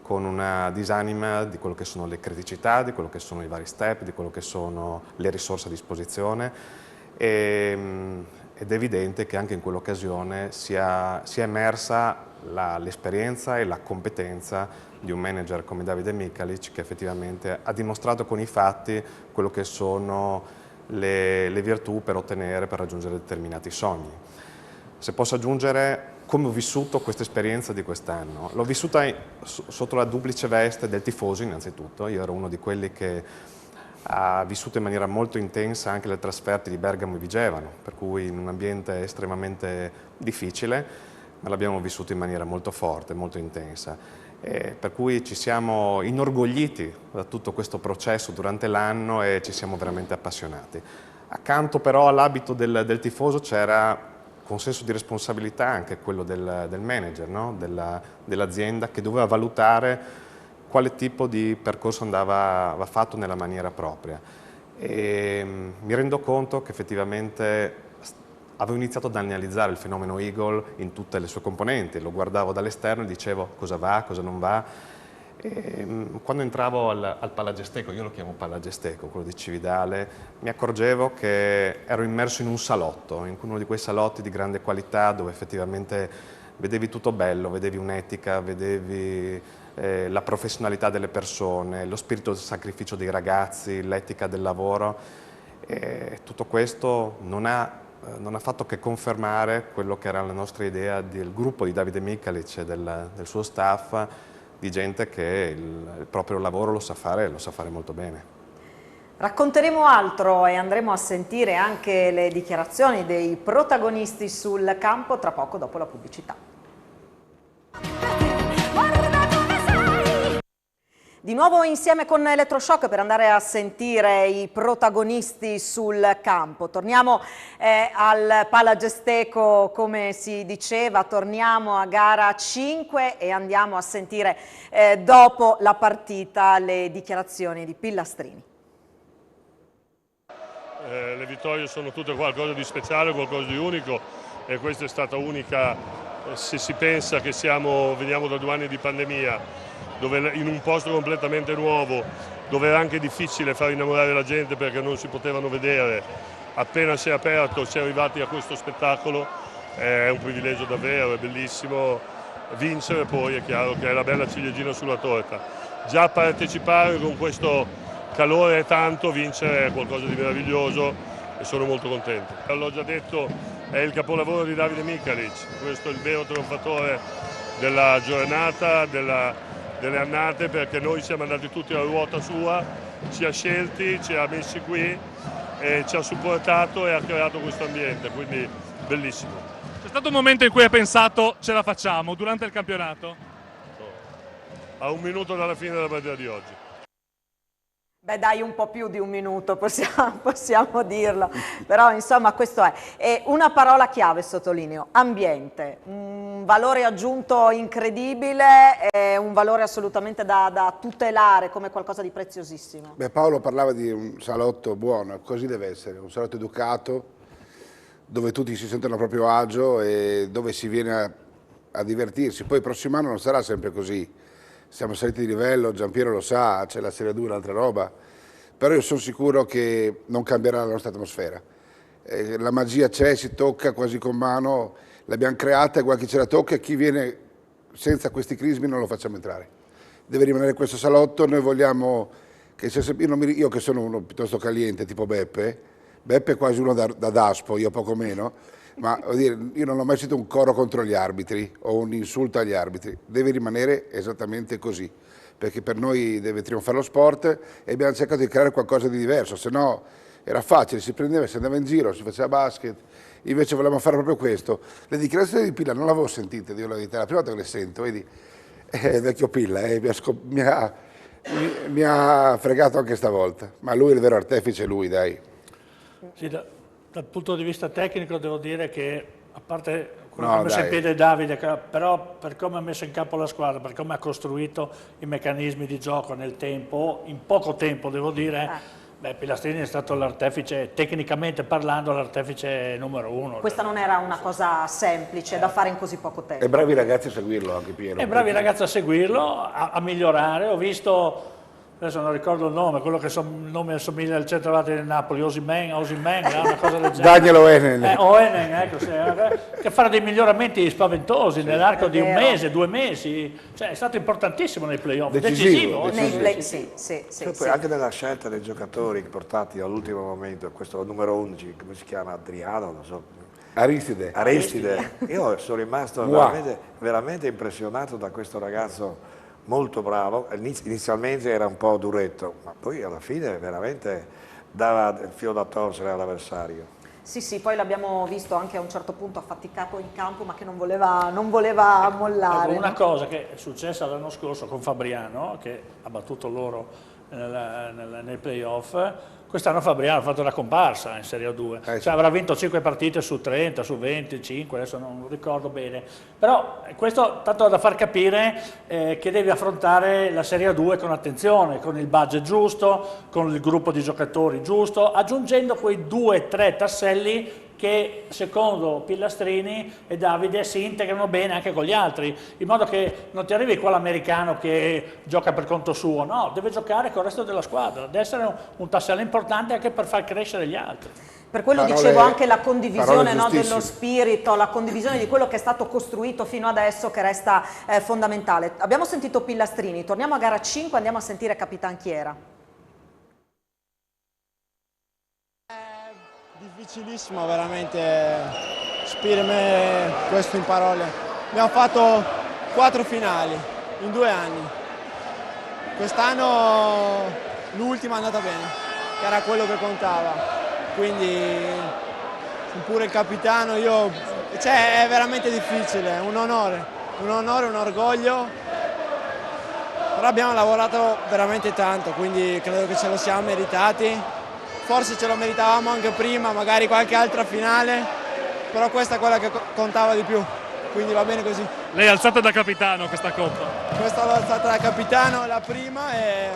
con una disanima di quello che sono le criticità, di quello che sono i vari step, di quello che sono le risorse a disposizione, ed è evidente che anche in quell'occasione sia emersa l'esperienza e la competenza di un manager come Davide Mikalic, che effettivamente ha dimostrato con i fatti quello che sono le virtù per raggiungere determinati sogni. Se posso aggiungere come ho vissuto questa esperienza di quest'anno. L'ho vissuta sotto la duplice veste del tifoso innanzitutto. Io ero uno di quelli che ha vissuto in maniera molto intensa anche le trasferte di Bergamo e Vigevano, per cui in un ambiente estremamente difficile, ma l'abbiamo vissuto in maniera molto forte, molto intensa. Per cui ci siamo inorgogliti da tutto questo processo durante l'anno e ci siamo veramente appassionati. Accanto però all'abito del tifoso c'era con senso di responsabilità anche quello del manager, no? dell'azienda, che doveva valutare quale tipo di percorso andava fatto nella maniera propria. E mi rendo conto che effettivamente avevo iniziato ad analizzare il fenomeno Eagle in tutte le sue componenti, lo guardavo dall'esterno e dicevo cosa va, cosa non va. E quando entravo al Palagesteco, io lo chiamo Palagesteco, quello di Cividale, mi accorgevo che ero immerso in un salotto, in uno di quei salotti di grande qualità dove effettivamente vedevi tutto bello, vedevi un'etica, vedevi la professionalità delle persone, lo spirito del sacrificio dei ragazzi, l'etica del lavoro, e tutto questo non ha fatto che confermare quello che era la nostra idea del gruppo di Davide Mikalic e del suo staff, di gente che il proprio lavoro lo sa fare molto bene. Racconteremo altro e andremo a sentire anche le dichiarazioni dei protagonisti sul campo tra poco, dopo la pubblicità. Di nuovo insieme con Elettroshock per andare a sentire i protagonisti sul campo. Torniamo al Palagesteco, come si diceva, torniamo a gara 5 e andiamo a sentire dopo la partita le dichiarazioni di Pillastrini. Le vittorie sono tutte qualcosa di speciale, qualcosa di unico, e questa è stata unica se si pensa che veniamo da 2 anni di pandemia, dove in un posto completamente nuovo, dove era anche difficile far innamorare la gente perché non si potevano vedere. Appena si è aperto, si è arrivati a questo spettacolo, è un privilegio davvero, è bellissimo. Vincere poi è chiaro che è la bella ciliegina sulla torta. Già partecipare con questo calore è tanto, vincere è qualcosa di meraviglioso e sono molto contento. L'ho già detto, è il capolavoro di Davide Mikalic, questo è il vero trionfatore della giornata, delle annate, perché noi siamo andati tutti alla ruota sua, ci ha scelti, ci ha messi qui e ci ha supportato e ha creato questo ambiente, quindi bellissimo. C'è stato un momento in cui hai pensato ce la facciamo durante il campionato? A 1 minuto dalla fine della partita di oggi. Beh dai, un po' più di 1 minuto, possiamo dirlo, però insomma questo è. E una parola chiave sottolineo, ambiente, un valore aggiunto incredibile, un valore assolutamente da tutelare come qualcosa di preziosissimo. Beh, Paolo parlava di un salotto buono, così deve essere, un salotto educato, dove tutti si sentono a proprio agio e dove si viene a divertirsi. Poi il prossimo anno non sarà sempre così. Siamo saliti di livello, Giampiero lo sa, c'è la Serie 2, un'altra roba, però io sono sicuro che non cambierà la nostra atmosfera. La magia c'è, si tocca quasi con mano, l'abbiamo creata e guarda chi ce la tocca e chi viene senza questi crismi non lo facciamo entrare. Deve rimanere questo salotto, noi vogliamo che io che sono uno piuttosto caliente tipo Beppe è quasi uno da Daspo, io poco meno, ma vuol dire, io non ho mai sentito un coro contro gli arbitri o un insulto agli arbitri, deve rimanere esattamente così, perché per noi deve trionfare lo sport e abbiamo cercato di creare qualcosa di diverso, se no era facile, si prendeva, si andava in giro, si faceva basket, invece volevamo fare proprio questo. Le dichiarazioni di Pilla non l'avevo sentite, Dio la verità, la prima volta che le sento, vedi, il vecchio Pilla mi ha fregato anche stavolta, ma lui è il vero artefice, lui dai. Sì, dal punto di vista tecnico devo dire che, a parte quello No, che ha messo dai. in piede Davide, però per come ha messo in campo la squadra, per come ha costruito i meccanismi di gioco nel tempo, in poco tempo devo dire, beh, Pilastrini è stato l'artefice, tecnicamente parlando, l'artefice numero 1. Questa non era una cosa semplice da fare in così poco tempo. E bravi ragazzi a seguirlo anche Piero. E bravi ragazzi a seguirlo, a migliorare. Ho visto, adesso non ricordo il nome, quello che il nome assomiglia al centravanti del Napoli, Osimhen, una cosa del genere. Daniel Oenen. Oenen, ecco, sì, che farà dei miglioramenti spaventosi nell'arco di un mese, 2 mesi. Cioè, è stato importantissimo nei playoff, decisivo. Sì. Poi anche nella scelta dei giocatori portati all'ultimo momento, questo numero 11, come si chiama? Adriano, non so. Aristide. Io sono rimasto veramente impressionato da questo ragazzo molto bravo. Inizialmente era un po' duretto, ma poi alla fine veramente dava il filo da torcere all'avversario. Sì, poi l'abbiamo visto anche a un certo punto affaticato in campo, ma che non voleva mollare. Una cosa che è successa l'anno scorso con Fabriano, che ha battuto loro nei playoff, quest'anno Fabriano ha fatto la comparsa in Serie 2, cioè avrà vinto 5 partite su 30, su 25, adesso non ricordo bene, però questo tanto da far capire che devi affrontare la Serie 2 con attenzione, con il budget giusto, con il gruppo di giocatori giusto, aggiungendo quei 2-3 tasselli che secondo Pilastrini e Davide si integrano bene anche con gli altri, in modo che non ti arrivi qua l'americano che gioca per conto suo, no, deve giocare con il resto della squadra, deve essere un tassello importante anche per far crescere gli altri. Per quello dicevo anche la condivisione dello spirito, la condivisione di quello che è stato costruito fino adesso che resta fondamentale. Abbiamo sentito Pilastrini, torniamo a gara 5, andiamo a sentire Capitan Chiera. Difficilissimo veramente esprimere questo in parole. Abbiamo fatto 4 finali in 2 anni. Quest'anno l'ultima è andata bene, che era quello che contava. Quindi pure il capitano, è veramente difficile, un onore, un orgoglio. Però abbiamo lavorato veramente tanto, quindi credo che ce lo siamo meritati. Forse ce lo meritavamo anche prima, magari qualche altra finale, però questa è quella che contava di più, quindi va bene così. Lei è alzata da capitano questa coppa? Questa l'ho alzata da capitano, la prima, e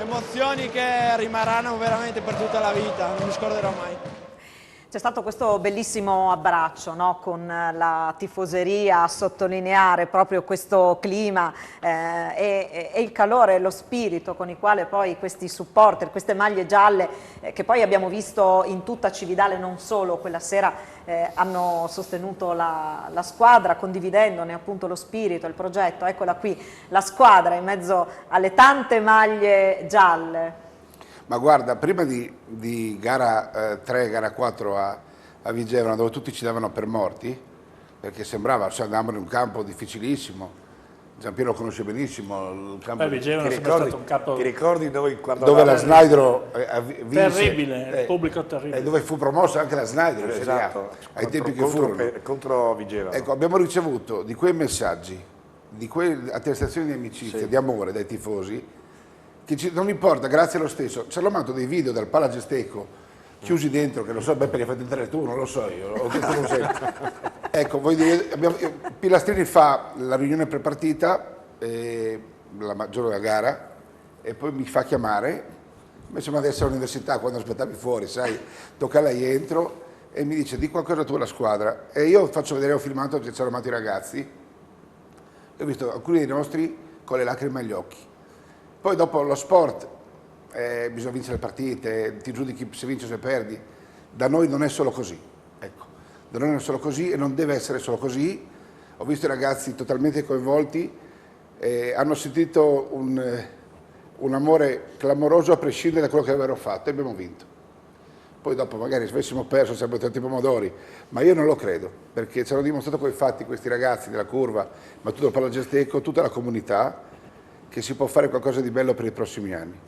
emozioni che rimarranno veramente per tutta la vita, non mi scorderò mai. C'è stato questo bellissimo abbraccio, no? Con la tifoseria a sottolineare proprio questo clima e il calore, lo spirito con il quale poi questi supporter, queste maglie gialle che poi abbiamo visto in tutta Cividale, non solo quella sera, hanno sostenuto la squadra condividendone appunto lo spirito, il progetto. Eccola qui la squadra in mezzo alle tante maglie gialle. Ma guarda, prima di gara 3, gara 4 a Vigevano, dove tutti ci davano per morti, perché sembrava, cioè andavamo in un campo difficilissimo, Giampiero lo conosce benissimo, il campo Vigevano è sempre stato un campo... Ti ricordi noi quando dove la Snaidro vinse, terribile, il pubblico terribile. E dove fu promossa anche la Snaidro, esatto, ai tempi che furono. Contro Vigevano. Ecco, abbiamo ricevuto di quei messaggi, di quelle attestazioni di amicizia, di amore dai tifosi, che non importa, grazie lo stesso. Ci hanno mandato dei video dal Palagesteco chiusi dentro, che non so, perché fai entrare tu, non lo so io, o che tu non sei. Ecco, Pilastrini fa la riunione prepartita, la giorno della gara, e poi mi fa chiamare, mi sembra di essere all'università quando aspettavi fuori, sai, tocca lei, entro e mi dice di qualcosa tu alla squadra, e io faccio vedere, ho filmato che c'erano amati i ragazzi, e ho visto alcuni dei nostri con le lacrime agli occhi. Poi dopo lo sport, bisogna vincere le partite, ti giudichi se vinci o se perdi, da noi non è solo così, ecco, da noi non è solo così e non deve essere solo così. Ho visto i ragazzi totalmente coinvolti, hanno sentito un amore clamoroso a prescindere da quello che avevano fatto e abbiamo vinto. Poi dopo magari se avessimo perso sarebbero tanti pomodori, ma io non lo credo, perché ci hanno dimostrato coi fatti questi ragazzi della curva, ma tutto il Palagesteco, tutta la comunità, che si può fare qualcosa di bello per i prossimi anni.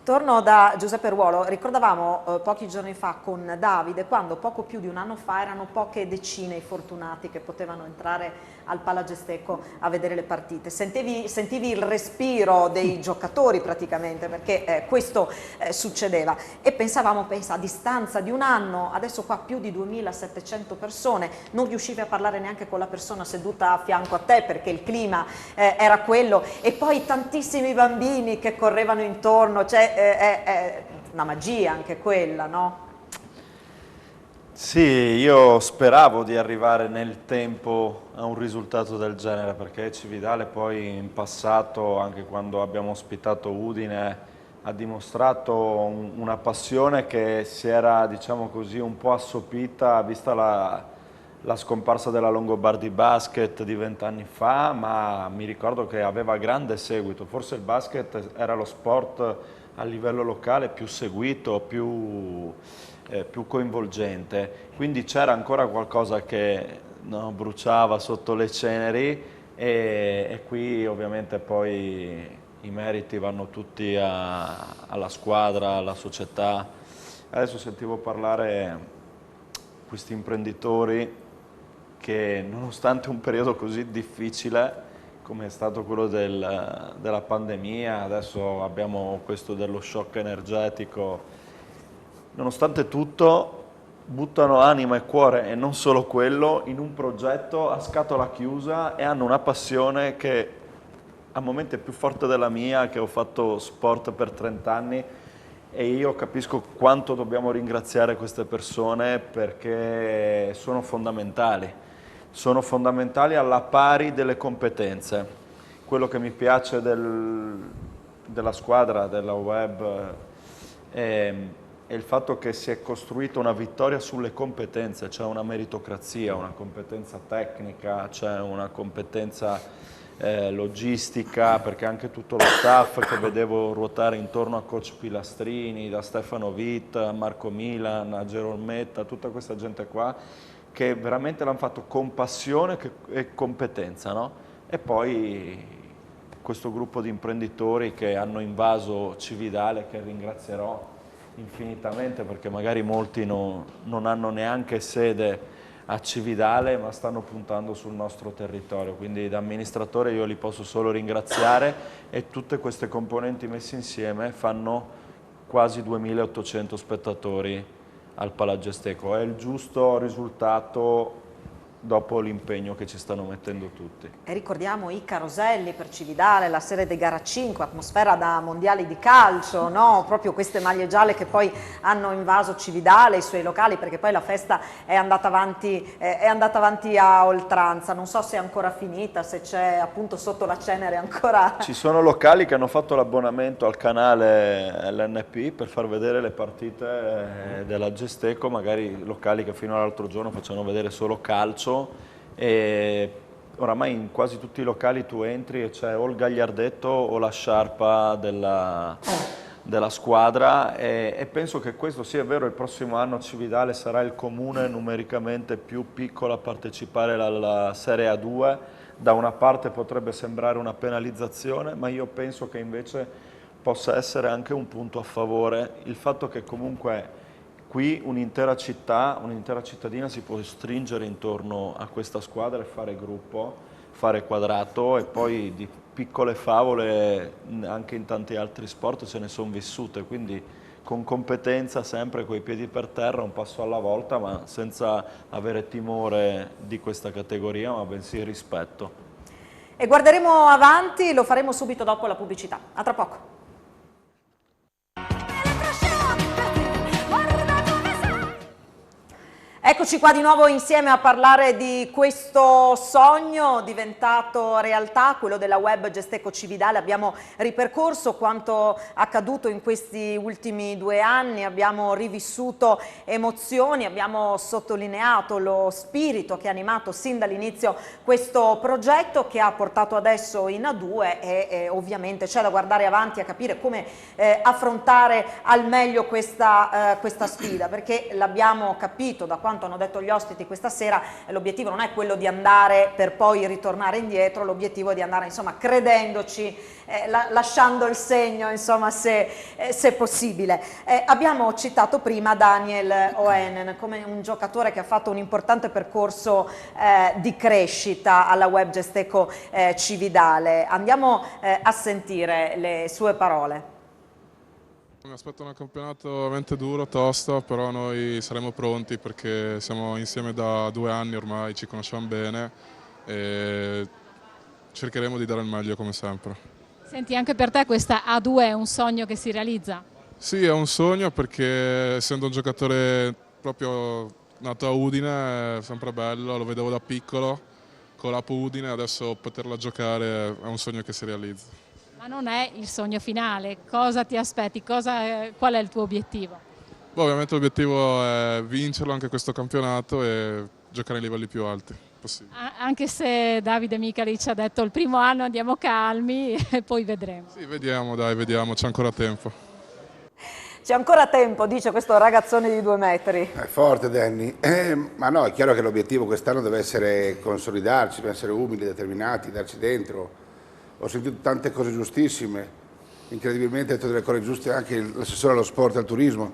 Torno da Giuseppe Ruolo, ricordavamo pochi giorni fa con Davide quando poco più di un anno fa erano poche decine i fortunati che potevano entrare al Palagesteco a vedere le partite. Sentivi il respiro dei giocatori praticamente, perché questo succedeva, e pensavamo, a distanza di un anno, adesso qua più di 2700 persone, non riuscivi a parlare neanche con la persona seduta a fianco a te perché il clima era quello, e poi tantissimi bambini che correvano intorno, cioè è una magia anche quella, no? Sì, io speravo di arrivare nel tempo a un risultato del genere, perché Cividale poi in passato, anche quando abbiamo ospitato Udine, ha dimostrato una passione che si era, diciamo così, un po' assopita vista la scomparsa della Longobardi Basket di 20 anni fa, ma mi ricordo che aveva grande seguito. Forse il basket era lo sport a livello locale più seguito, più coinvolgente, quindi c'era ancora qualcosa che bruciava sotto le ceneri, e qui ovviamente poi i meriti vanno tutti alla squadra, alla società. Adesso sentivo parlare questi imprenditori che, nonostante un periodo così difficile come è stato quello della pandemia, adesso abbiamo questo dello shock energetico, nonostante tutto buttano anima e cuore, e non solo quello, in un progetto a scatola chiusa, e hanno una passione che a momenti è più forte della mia, che ho fatto sport per 30 anni, e io capisco quanto dobbiamo ringraziare queste persone, perché sono fondamentali alla pari delle competenze. Quello che mi piace della squadra, della Web, è il fatto che si è costruita una vittoria sulle competenze, c'è una meritocrazia, una competenza tecnica, c'è una competenza logistica, perché anche tutto lo staff che vedevo ruotare intorno a coach Pilastrini, da Stefano Witt a Marco Milan, a Gerol Metta, tutta questa gente qua, che veramente l'hanno fatto con passione e competenza, no? E poi questo gruppo di imprenditori che hanno invaso Cividale, che ringrazierò infinitamente, perché magari molti non hanno neanche sede a Cividale, ma stanno puntando sul nostro territorio, quindi da amministratore io li posso solo ringraziare, e tutte queste componenti messe insieme fanno quasi 2800 spettatori al Palagesteco. È il giusto risultato dopo l'impegno che ci stanno mettendo tutti. E ricordiamo i caroselli per Cividale, la serie dei gara 5, atmosfera da mondiali di calcio, no? Proprio queste maglie gialle che poi hanno invaso Cividale, i suoi locali, perché poi la festa è andata avanti a oltranza. Non so se è ancora finita, se c'è appunto sotto la cenere ancora... Ci sono locali che hanno fatto l'abbonamento al canale LNP per far vedere le partite della Gesteco, magari locali che fino all'altro giorno facevano vedere solo calcio, e oramai in quasi tutti i locali tu entri e c'è o il gagliardetto o la sciarpa della squadra e penso che questo sia vero. Il prossimo anno Cividale sarà il comune numericamente più piccolo a partecipare alla Serie A2. Da una parte potrebbe sembrare una penalizzazione, ma io penso che invece possa essere anche un punto a favore il fatto che comunque qui un'intera città, un'intera cittadina si può stringere intorno a questa squadra e fare gruppo, fare quadrato, e poi di piccole favole anche in tanti altri sport se ne sono vissute, quindi con competenza, sempre coi piedi per terra, un passo alla volta, ma senza avere timore di questa categoria, ma bensì rispetto. E guarderemo avanti, lo faremo subito dopo la pubblicità. A tra poco. Eccoci qua di nuovo insieme a parlare di questo sogno diventato realtà, quello della web Gesteco Cividale. Abbiamo ripercorso quanto accaduto in questi ultimi 2 anni, abbiamo rivissuto emozioni, abbiamo sottolineato lo spirito che ha animato sin dall'inizio questo progetto, che ha portato adesso in A2 e ovviamente c'è da guardare avanti a capire come affrontare al meglio questa sfida, perché l'abbiamo capito da quanto hanno detto gli ospiti questa sera, l'obiettivo non è quello di andare per poi ritornare indietro, l'obiettivo è di andare insomma credendoci, lasciando il segno insomma se possibile. Abbiamo citato prima Daniel Oenen come un giocatore che ha fatto un importante percorso di crescita alla web Gesteco Cividale. Andiamo a sentire le sue parole. Mi aspetto un campionato veramente duro, tosto, però noi saremo pronti perché siamo insieme da 2 anni ormai, ci conosciamo bene e cercheremo di dare il meglio come sempre. Senti, anche per te questa A2 è un sogno che si realizza? Sì, è un sogno perché essendo un giocatore proprio nato a Udine è sempre bello, lo vedevo da piccolo con l'Apo Udine, adesso poterla giocare è un sogno che si realizza. Ma non è il sogno finale, cosa ti aspetti? Qual è il tuo obiettivo? Ovviamente l'obiettivo è vincerlo anche questo campionato e giocare ai livelli più alti possibili. Anche se Davide Micalic ha detto il primo anno andiamo calmi e poi vedremo. Sì, vediamo, dai, vediamo, c'è ancora tempo. C'è ancora tempo, dice questo ragazzone di 2 metri. È forte Danny, ma no, è chiaro che l'obiettivo quest'anno deve essere consolidarci, deve essere umili, determinati, darci dentro. Ho sentito tante cose giustissime, incredibilmente ha detto delle cose giuste anche l'assessore allo sport e al turismo,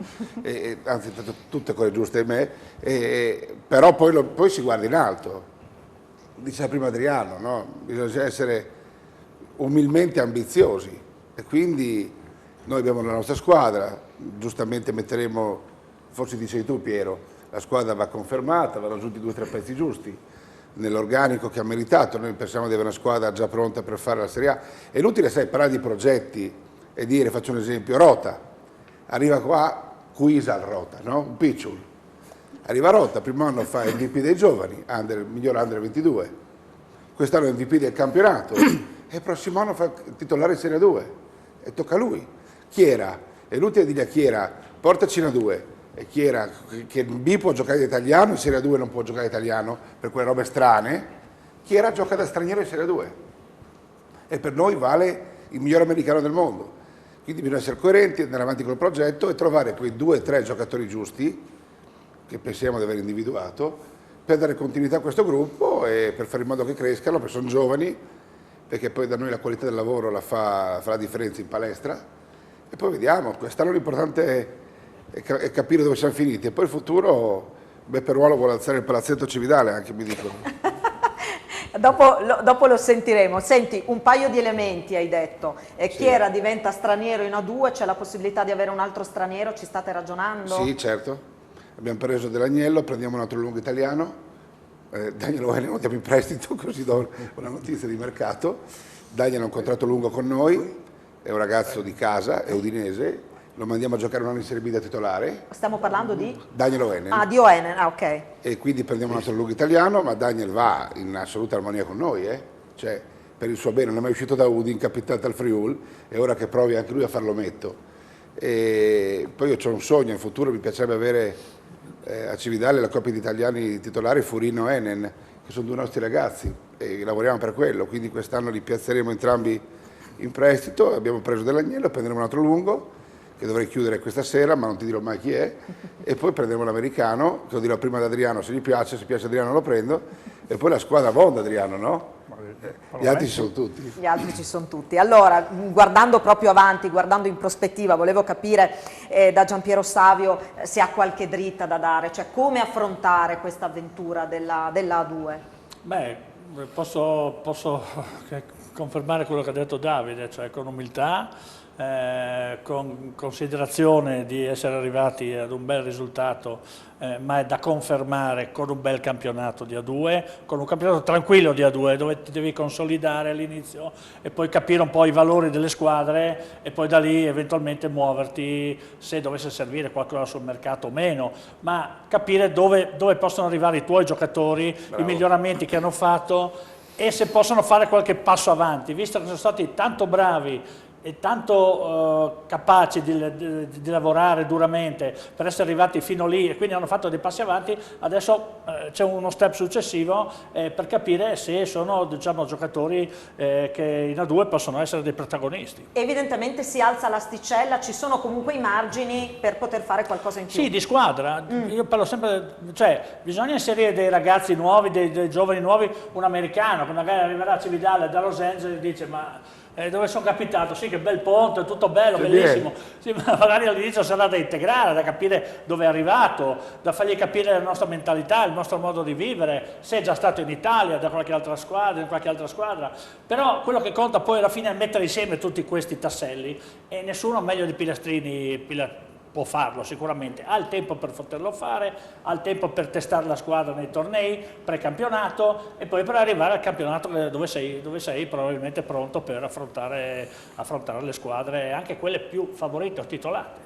anzi tutte cose giuste in me, però poi si guarda in alto, diceva prima Adriano, no? Bisogna essere umilmente ambiziosi e quindi noi abbiamo la nostra squadra, giustamente metteremo, forse dicevi tu Piero, la squadra va confermata, vanno aggiunti 2 o 3 pezzi giusti nell'organico che ha meritato. Noi pensiamo di avere una squadra già pronta per fare la Serie A. È inutile, sai, parlare di progetti e dire, faccio un esempio, Rota, arriva qua, Quisal Rota, no? Un picciul, arriva Rota, primo anno fa MVP dei giovani, miglior under 22, quest'anno MVP del campionato e il prossimo anno fa titolare in Serie 2 e tocca a lui. Chiera, è inutile dire a Chiera, portaci in A2, e Chiera che in B può giocare in italiano, in Serie 2 non può giocare in italiano per quelle robe strane, Chiera gioca da straniero in Serie 2 e per noi vale il miglior americano del mondo. Quindi bisogna essere coerenti, andare avanti col progetto e trovare quei 2 o 3 giocatori giusti che pensiamo di aver individuato per dare continuità a questo gruppo e per fare in modo che crescano, perché sono giovani, perché poi da noi la qualità del lavoro fa la differenza in palestra e poi vediamo. Quest'anno l'importante è capire dove siamo finiti e poi il futuro Beppe vuole alzare il palazzetto Cividale, anche mi dicono. Dopo lo sentiremo. Senti, un paio di elementi hai detto, Chiera diventa straniero in A2, c'è la possibilità di avere un altro straniero, ci state ragionando? Sì, certo, abbiamo preso Dell'Agnello, prendiamo un altro lungo italiano, Daniel Oenen lo diamo in prestito, così do una notizia di mercato. Daniel ha un contratto lungo con noi, è un ragazzo di casa, è udinese, lo mandiamo a giocare un anno in Serie B da titolare. Stiamo parlando di? Daniel Oenen. Ah, di Oenen, ok. E quindi prendiamo un altro lungo italiano, ma Daniel va in assoluta armonia con noi, cioè per il suo bene, non è mai uscito da Udine, capitato al Friul, e ora che provi anche lui a farlo metto. E poi io ho un sogno, in futuro mi piacerebbe avere a Cividale la coppia di italiani titolari Furino e Enen, che sono 2 nostri ragazzi, e lavoriamo per quello, quindi quest'anno li piazzeremo entrambi in prestito, abbiamo preso Dell'Agnello, prenderemo un altro lungo, che dovrei chiudere questa sera, ma non ti dirò mai chi è, e poi prenderemo l'americano, che lo dirò prima ad Adriano se gli piace, se piace Adriano lo prendo, e poi la squadra Bond, Adriano, no? Gli altri ci sono tutti. Gli altri ci sono tutti. Allora, guardando proprio avanti, guardando in prospettiva, volevo capire da Giampiero Savio se ha qualche dritta da dare, cioè come affrontare questa avventura della A2. Beh, posso confermare quello che ha detto Davide, cioè con umiltà, con considerazione di essere arrivati ad un bel risultato, ma è da confermare con un bel campionato di A2, con un campionato tranquillo di A2 dove ti devi consolidare all'inizio e poi capire un po' i valori delle squadre e poi da lì eventualmente muoverti se dovesse servire qualcosa sul mercato o meno, ma capire dove possono arrivare i tuoi giocatori, i miglioramenti che hanno fatto e se possono fare qualche passo avanti, visto che sono stati tanto bravi e tanto capaci di lavorare duramente per essere arrivati fino lì e quindi hanno fatto dei passi avanti, adesso c'è uno step successivo per capire se sono, diciamo, giocatori che in A2 possono essere dei protagonisti. Evidentemente si alza l'asticella, ci sono comunque i margini per poter fare qualcosa in più. Sì, di squadra, io parlo sempre, cioè bisogna inserire dei ragazzi nuovi, dei giovani nuovi, un americano che magari arriverà a Cividale da Los Angeles e dice ma dove sono capitato? Sì, che bel ponte, tutto bello, bellissimo. Sì, ma magari all'inizio sarà da integrare, da capire dove è arrivato, da fargli capire la nostra mentalità, il nostro modo di vivere, se è già stato in Italia, da qualche altra squadra, in qualche altra squadra. Però quello che conta poi alla fine è mettere insieme tutti questi tasselli e nessuno meglio di Pilastrini può farlo sicuramente, ha il tempo per poterlo fare, ha il tempo per testare la squadra nei tornei, precampionato e poi per arrivare al campionato dove sei probabilmente pronto per affrontare le squadre, anche quelle più favorite o titolate.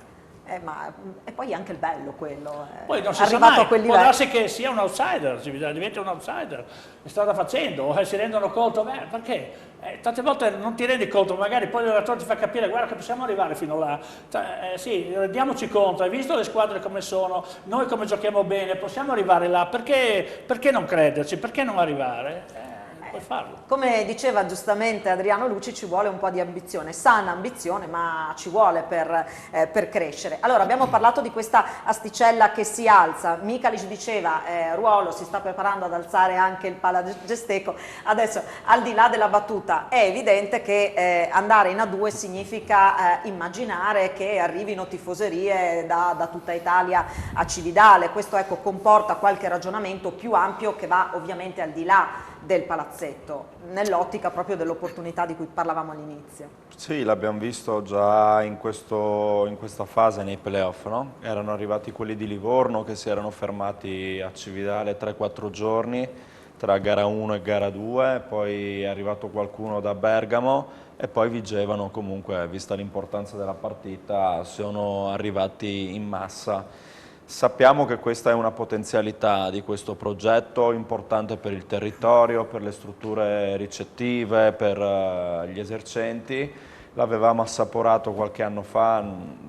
E poi anche il bello quello, poi non si sa mai, può darsi che sia un outsider, diventa un outsider, strada facendo, si rendono conto, perché tante volte non ti rendi conto, magari poi l'allenatore ti fa capire, guarda che possiamo arrivare fino là, sì, rendiamoci conto, hai visto le squadre come sono, noi come giochiamo bene, possiamo arrivare là, perché non crederci, perché non arrivare? Puoi farlo. Come diceva giustamente Adriano Luci, ci vuole un po' di ambizione, sana ambizione, ma ci vuole per crescere. Allora, abbiamo parlato di questa asticella che si alza, Mikalic diceva Ruolo si sta preparando ad alzare anche il Palagesteco, adesso al di là della battuta è evidente che andare in A2 significa immaginare che arrivino tifoserie da tutta Italia a Cividale, questo ecco comporta qualche ragionamento più ampio che va ovviamente al di là del palazzetto, nell'ottica proprio dell'opportunità di cui parlavamo all'inizio. Sì, l'abbiamo visto già in questa fase nei playoff, no? Erano arrivati quelli di Livorno che si erano fermati a Cividale 3-4 giorni tra gara 1 e gara 2, poi è arrivato qualcuno da Bergamo e poi Vigevano comunque, vista l'importanza della partita, sono arrivati in massa. Sappiamo che questa è una potenzialità di questo progetto importante per il territorio, per le strutture ricettive, per gli esercenti. L'avevamo assaporato qualche anno fa,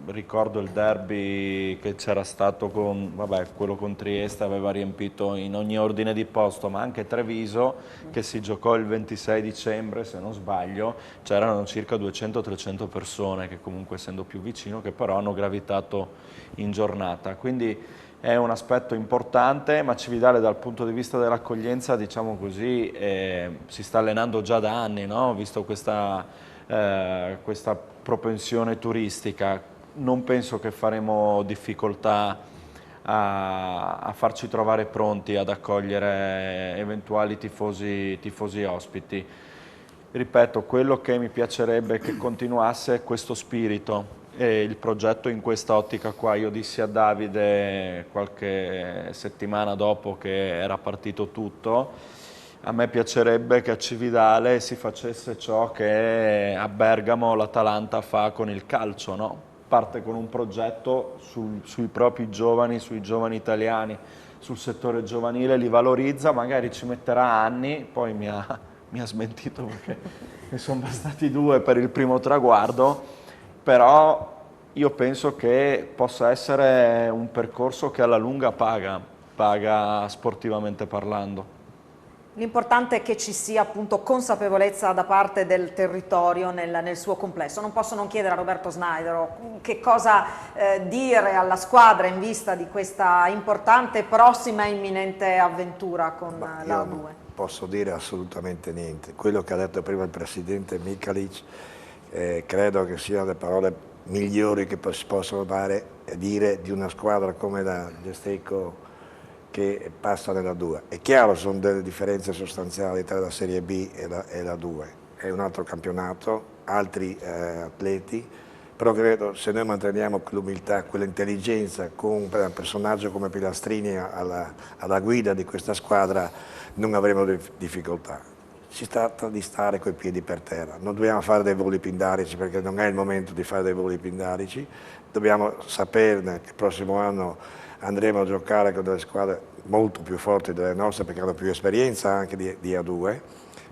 ricordo il derby che c'era stato con, quello con Trieste aveva riempito in ogni ordine di posto, ma anche Treviso che si giocò il 26 dicembre se non sbaglio, c'erano circa 200-300 persone che comunque essendo più vicino che però hanno gravitato in giornata, quindi è un aspetto importante, ma Cividale dal punto di vista dell'accoglienza, diciamo così, si sta allenando già da anni, no? Visto questa propensione turistica, non penso che faremo difficoltà a farci trovare pronti ad accogliere eventuali tifosi ospiti. Ripeto, quello che mi piacerebbe che continuasse è questo spirito e il progetto in questa ottica qua. Io dissi a Davide qualche settimana dopo che era partito tutto, a me piacerebbe che a Cividale si facesse ciò che a Bergamo l'Atalanta fa con il calcio, no? Parte con un progetto sui propri giovani, sui giovani italiani, sul settore giovanile, li valorizza, magari ci metterà anni, poi mi ha smentito perché ne sono bastati 2 per il primo traguardo, però io penso che possa essere un percorso che alla lunga paga sportivamente parlando. L'importante è che ci sia appunto consapevolezza da parte del territorio nel suo complesso. Non posso non chiedere a Roberto Sneijder che cosa dire alla squadra in vista di questa importante prossima e imminente avventura con la A2. Non posso dire assolutamente niente. Quello che ha detto prima il presidente Mikalic credo che siano le parole migliori che si possono dire di una squadra come la Giesteco che passa nella 2. È chiaro, sono delle differenze sostanziali tra la Serie B e la 2. È un altro campionato, altri atleti, però credo se noi manteniamo quell'umiltà, quell'intelligenza con un personaggio come Pilastrini alla guida di questa squadra non avremo difficoltà. Si tratta di stare coi piedi per terra, non dobbiamo fare dei voli pindarici perché non è il momento di fare dei voli pindarici, dobbiamo saperne che il prossimo anno andremo a giocare con delle squadre molto più forti delle nostre perché hanno più esperienza anche di A2,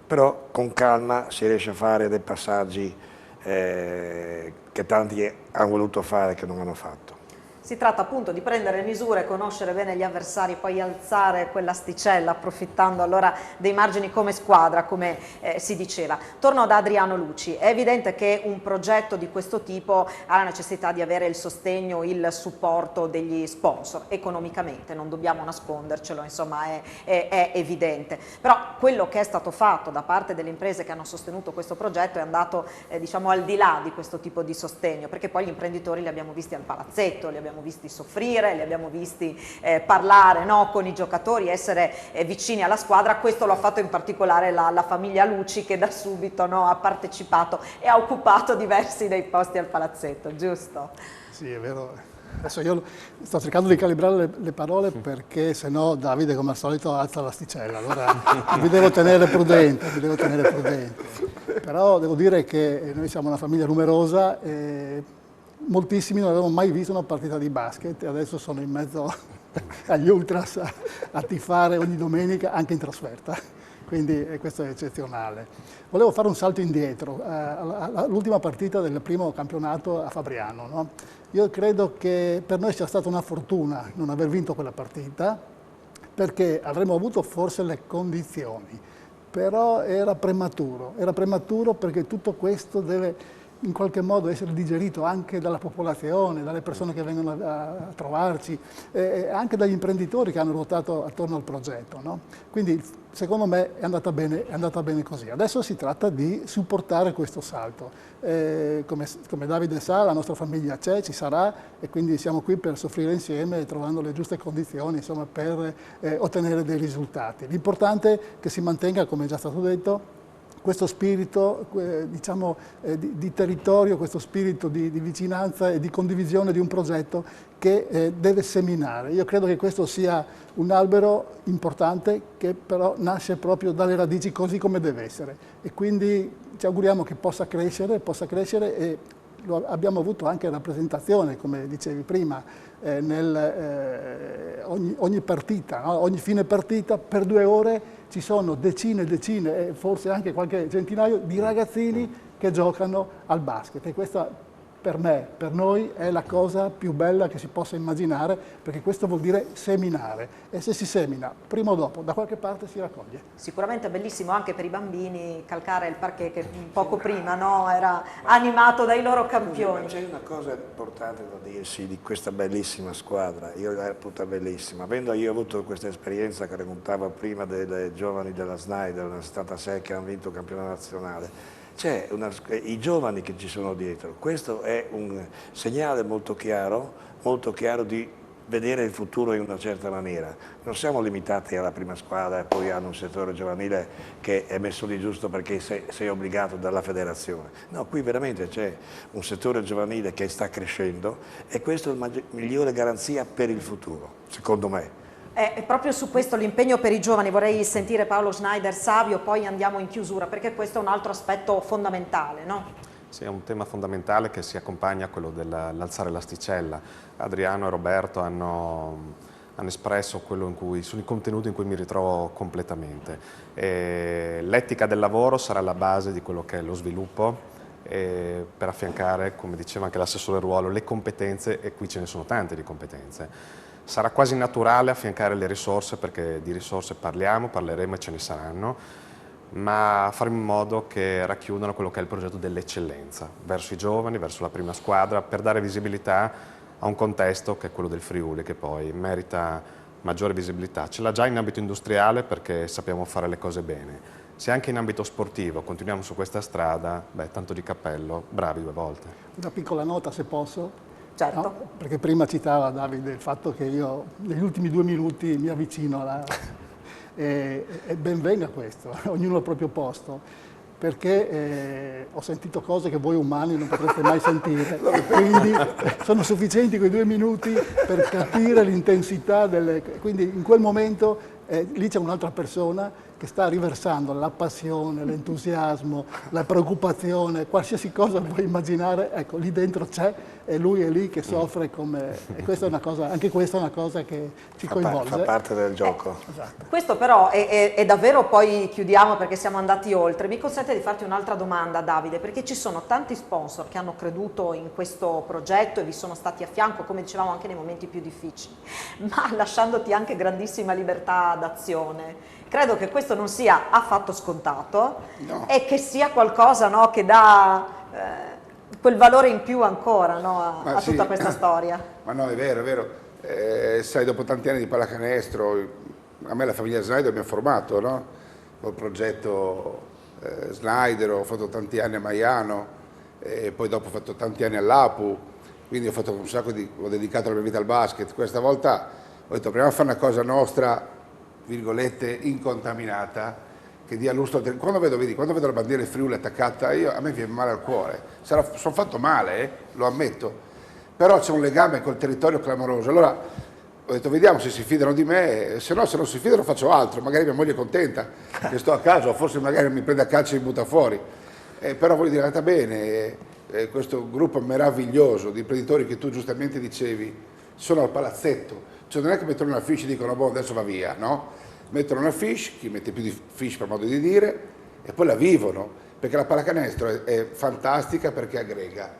però con calma si riesce a fare dei passaggi che tanti hanno voluto fare e che non hanno fatto. Si tratta appunto di prendere misure, conoscere bene gli avversari, poi alzare quell'asticella approfittando allora dei margini come squadra, come si diceva. Torno ad Adriano Luci. È evidente che un progetto di questo tipo ha la necessità di avere il sostegno, il supporto degli sponsor. Economicamente, non dobbiamo nascondercelo, insomma è evidente. Però quello che è stato fatto da parte delle imprese che hanno sostenuto questo progetto è andato diciamo al di là di questo tipo di sostegno, perché poi gli imprenditori li abbiamo visti al palazzetto, li abbiamo visti soffrire, li abbiamo visti parlare con i giocatori, essere vicini alla squadra. Questo lo ha fatto in particolare la famiglia Luci che da subito ha partecipato e ha occupato diversi dei posti al palazzetto, giusto? Sì, è vero. Adesso io sto cercando di calibrare le parole perché sennò Davide come al solito alza l'asticella, allora mi devo tenere prudente, Però devo dire che noi siamo una famiglia numerosa e moltissimi non avevano mai visto una partita di basket e adesso sono in mezzo agli ultras a tifare ogni domenica anche in trasferta, quindi questo è eccezionale. Volevo fare un salto indietro all'ultima partita del primo campionato a Fabriano, no? Io credo che per noi sia stata una fortuna non aver vinto quella partita perché avremmo avuto forse le condizioni, però era prematuro perché tutto questo deve in qualche modo essere digerito anche dalla popolazione, dalle persone che vengono a trovarci, anche dagli imprenditori che hanno ruotato attorno al progetto, no? Quindi secondo me è andata bene così. Adesso si tratta di supportare questo salto. Come Davide sa, la nostra famiglia c'è, ci sarà e quindi siamo qui per soffrire insieme trovando le giuste condizioni insomma, per ottenere dei risultati. L'importante è che si mantenga, come è già stato detto, questo spirito diciamo, di territorio, questo spirito di vicinanza e di condivisione di un progetto che deve seminare. Io credo che questo sia un albero importante che però nasce proprio dalle radici così come deve essere e quindi ci auguriamo che possa crescere e abbiamo avuto anche rappresentazione, come dicevi prima, ogni partita, no? Ogni fine partita per 2 ore ci sono decine e forse anche qualche centinaio di ragazzini che giocano al basket e questa per noi è la cosa più bella che si possa immaginare perché questo vuol dire seminare e se si semina prima o dopo da qualche parte si raccoglie. Sicuramente è bellissimo anche per i bambini calcare il parquet che poco prima era animato dai loro campioni. C'è una cosa importante da dirsi di questa bellissima squadra, io la reputo bellissima, avendo io avuto questa esperienza che raccontavo prima delle giovani della Sneijder nel 76 che hanno vinto il campionato nazionale. C'è i giovani che ci sono dietro, questo è un segnale molto chiaro di vedere il futuro in una certa maniera. Non siamo limitati alla prima squadra e poi hanno un settore giovanile che è messo lì giusto perché sei obbligato dalla federazione. No, qui veramente c'è un settore giovanile che sta crescendo e questa è la migliore garanzia per il futuro, secondo me. È proprio su questo l'impegno per i giovani, vorrei sentire Paolo Sneijder, Savio, poi andiamo in chiusura, perché questo è un altro aspetto fondamentale, no? Sì, è un tema fondamentale che si accompagna a quello dell'alzare l'asticella. Adriano e Roberto hanno espresso sono i contenuti in cui mi ritrovo completamente. L'etica del lavoro sarà la base di quello che è lo sviluppo per affiancare, come diceva anche l'assessore Ruolo, le competenze, e qui ce ne sono tante di competenze. Sarà quasi naturale affiancare le risorse, perché di risorse parleremo e ce ne saranno, ma faremo in modo che racchiudano quello che è il progetto dell'eccellenza verso i giovani, verso la prima squadra, per dare visibilità a un contesto che è quello del Friuli, che poi merita maggiore visibilità. Ce l'ha già in ambito industriale perché sappiamo fare le cose bene. Se anche in ambito sportivo continuiamo su questa strada, beh, tanto di cappello, bravi 2 volte. Una piccola nota, se posso. Certo. No? Perché prima citava Davide il fatto che io negli ultimi 2 minuti mi avvicino alla... e ben venga questo, ognuno al proprio posto. Perché ho sentito cose che voi umani non potreste mai sentire, quindi sono sufficienti quei 2 minuti per capire l'intensità delle... Quindi in quel momento lì c'è un'altra persona che sta riversando la passione, l'entusiasmo, la preoccupazione, qualsiasi cosa puoi immaginare, ecco, lì dentro c'è e lui è lì che soffre come... E questa è una cosa, anche questa è una cosa che ci coinvolge. Fa parte del gioco. Esatto. Questo però è davvero, poi chiudiamo perché siamo andati oltre. Mi consente di farti un'altra domanda, Davide, perché ci sono tanti sponsor che hanno creduto in questo progetto e vi sono stati a fianco, come dicevamo, anche nei momenti più difficili, ma lasciandoti anche grandissima libertà d'azione. Credo che questo non sia affatto scontato, no, e che sia qualcosa, no, che dà quel valore in più ancora, no, a tutta questa storia. Ma no, è vero, è vero. Sai, dopo tanti anni di pallacanestro, a me la famiglia Snyder mi ha formato, no? Col progetto Snyder, ho fatto tanti anni a Maiano, e poi dopo ho fatto tanti anni all'Apu, quindi ho fatto un sacco ho dedicato la mia vita al basket. Questa volta ho detto, proviamo a fare una cosa nostra, virgolette, incontaminata, che dia lustro. Quando vedo la bandiera Friuli attaccata, a me viene male al cuore. Sono fatto male, lo ammetto, però c'è un legame col territorio clamoroso. Allora ho detto, vediamo se si fidano di me, se non si fidano faccio altro, magari mia moglie è contenta che sto a casa, o forse magari mi prende a calcio e mi butta fuori. Però voglio dire, è andata bene, questo gruppo meraviglioso di imprenditori che tu giustamente dicevi, sono al palazzetto. Cioè non è che mettono una fiche e dicono, boh, adesso va via, no? Mettono una fiche, chi mette più di fiche per modo di dire, e poi la vivono, perché la pallacanestro è fantastica perché aggrega.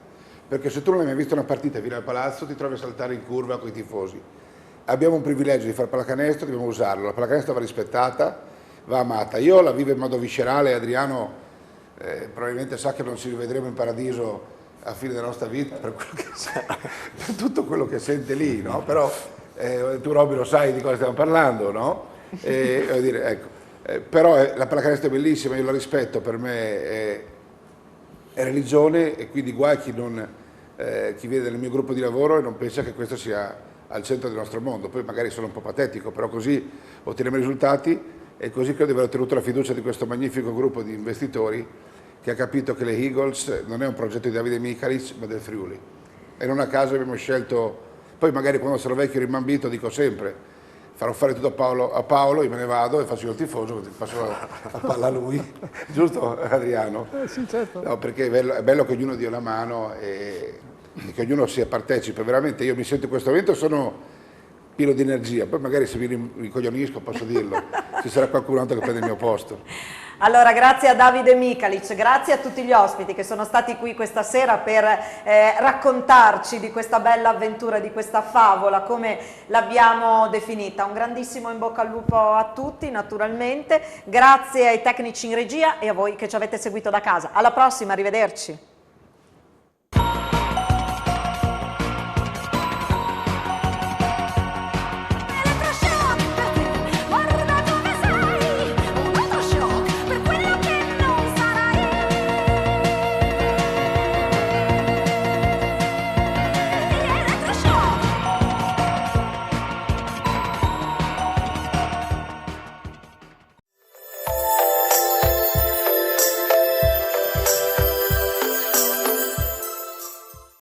Perché se tu non hai mai visto una partita vieni al palazzo, ti trovi a saltare in curva con i tifosi. Abbiamo un privilegio di fare pallacanestro, dobbiamo usarlo. La pallacanestro va rispettata, va amata. Io la vivo in modo viscerale, Adriano probabilmente sa che non ci rivedremo in paradiso a fine della nostra vita per tutto quello che sente lì, no? Però tu Robby lo sai di cosa stiamo parlando, no? Dire, ecco, però la pallacanestro è bellissima, io la rispetto, per me è religione, e quindi guai chi vede nel mio gruppo di lavoro e non pensa che questo sia al centro del nostro mondo. Poi magari sono un po' patetico, però così otteniamo i risultati, e così credo di aver ottenuto la fiducia di questo magnifico gruppo di investitori che ha capito che le Eagles non è un progetto di Davide Micalic ma del Friuli, e non a caso abbiamo scelto. Poi magari quando sarò vecchio e rimbambito dico sempre, farò fare tutto a Paolo, io me ne vado e faccio il tifoso, passo la palla a lui, giusto Adriano? Sì, certo. No, perché è bello che ognuno dia una mano e che ognuno sia partecipe. Veramente io mi sento in questo momento, sono pieno di energia, poi magari se mi rincoglionisco posso dirlo, ci sarà qualcun altro che prende il mio posto. Allora, grazie a Davide Micalic, grazie a tutti gli ospiti che sono stati qui questa sera per raccontarci di questa bella avventura, di questa favola, come l'abbiamo definita. Un grandissimo in bocca al lupo a tutti, naturalmente. Grazie ai tecnici in regia e a voi che ci avete seguito da casa. Alla prossima, arrivederci.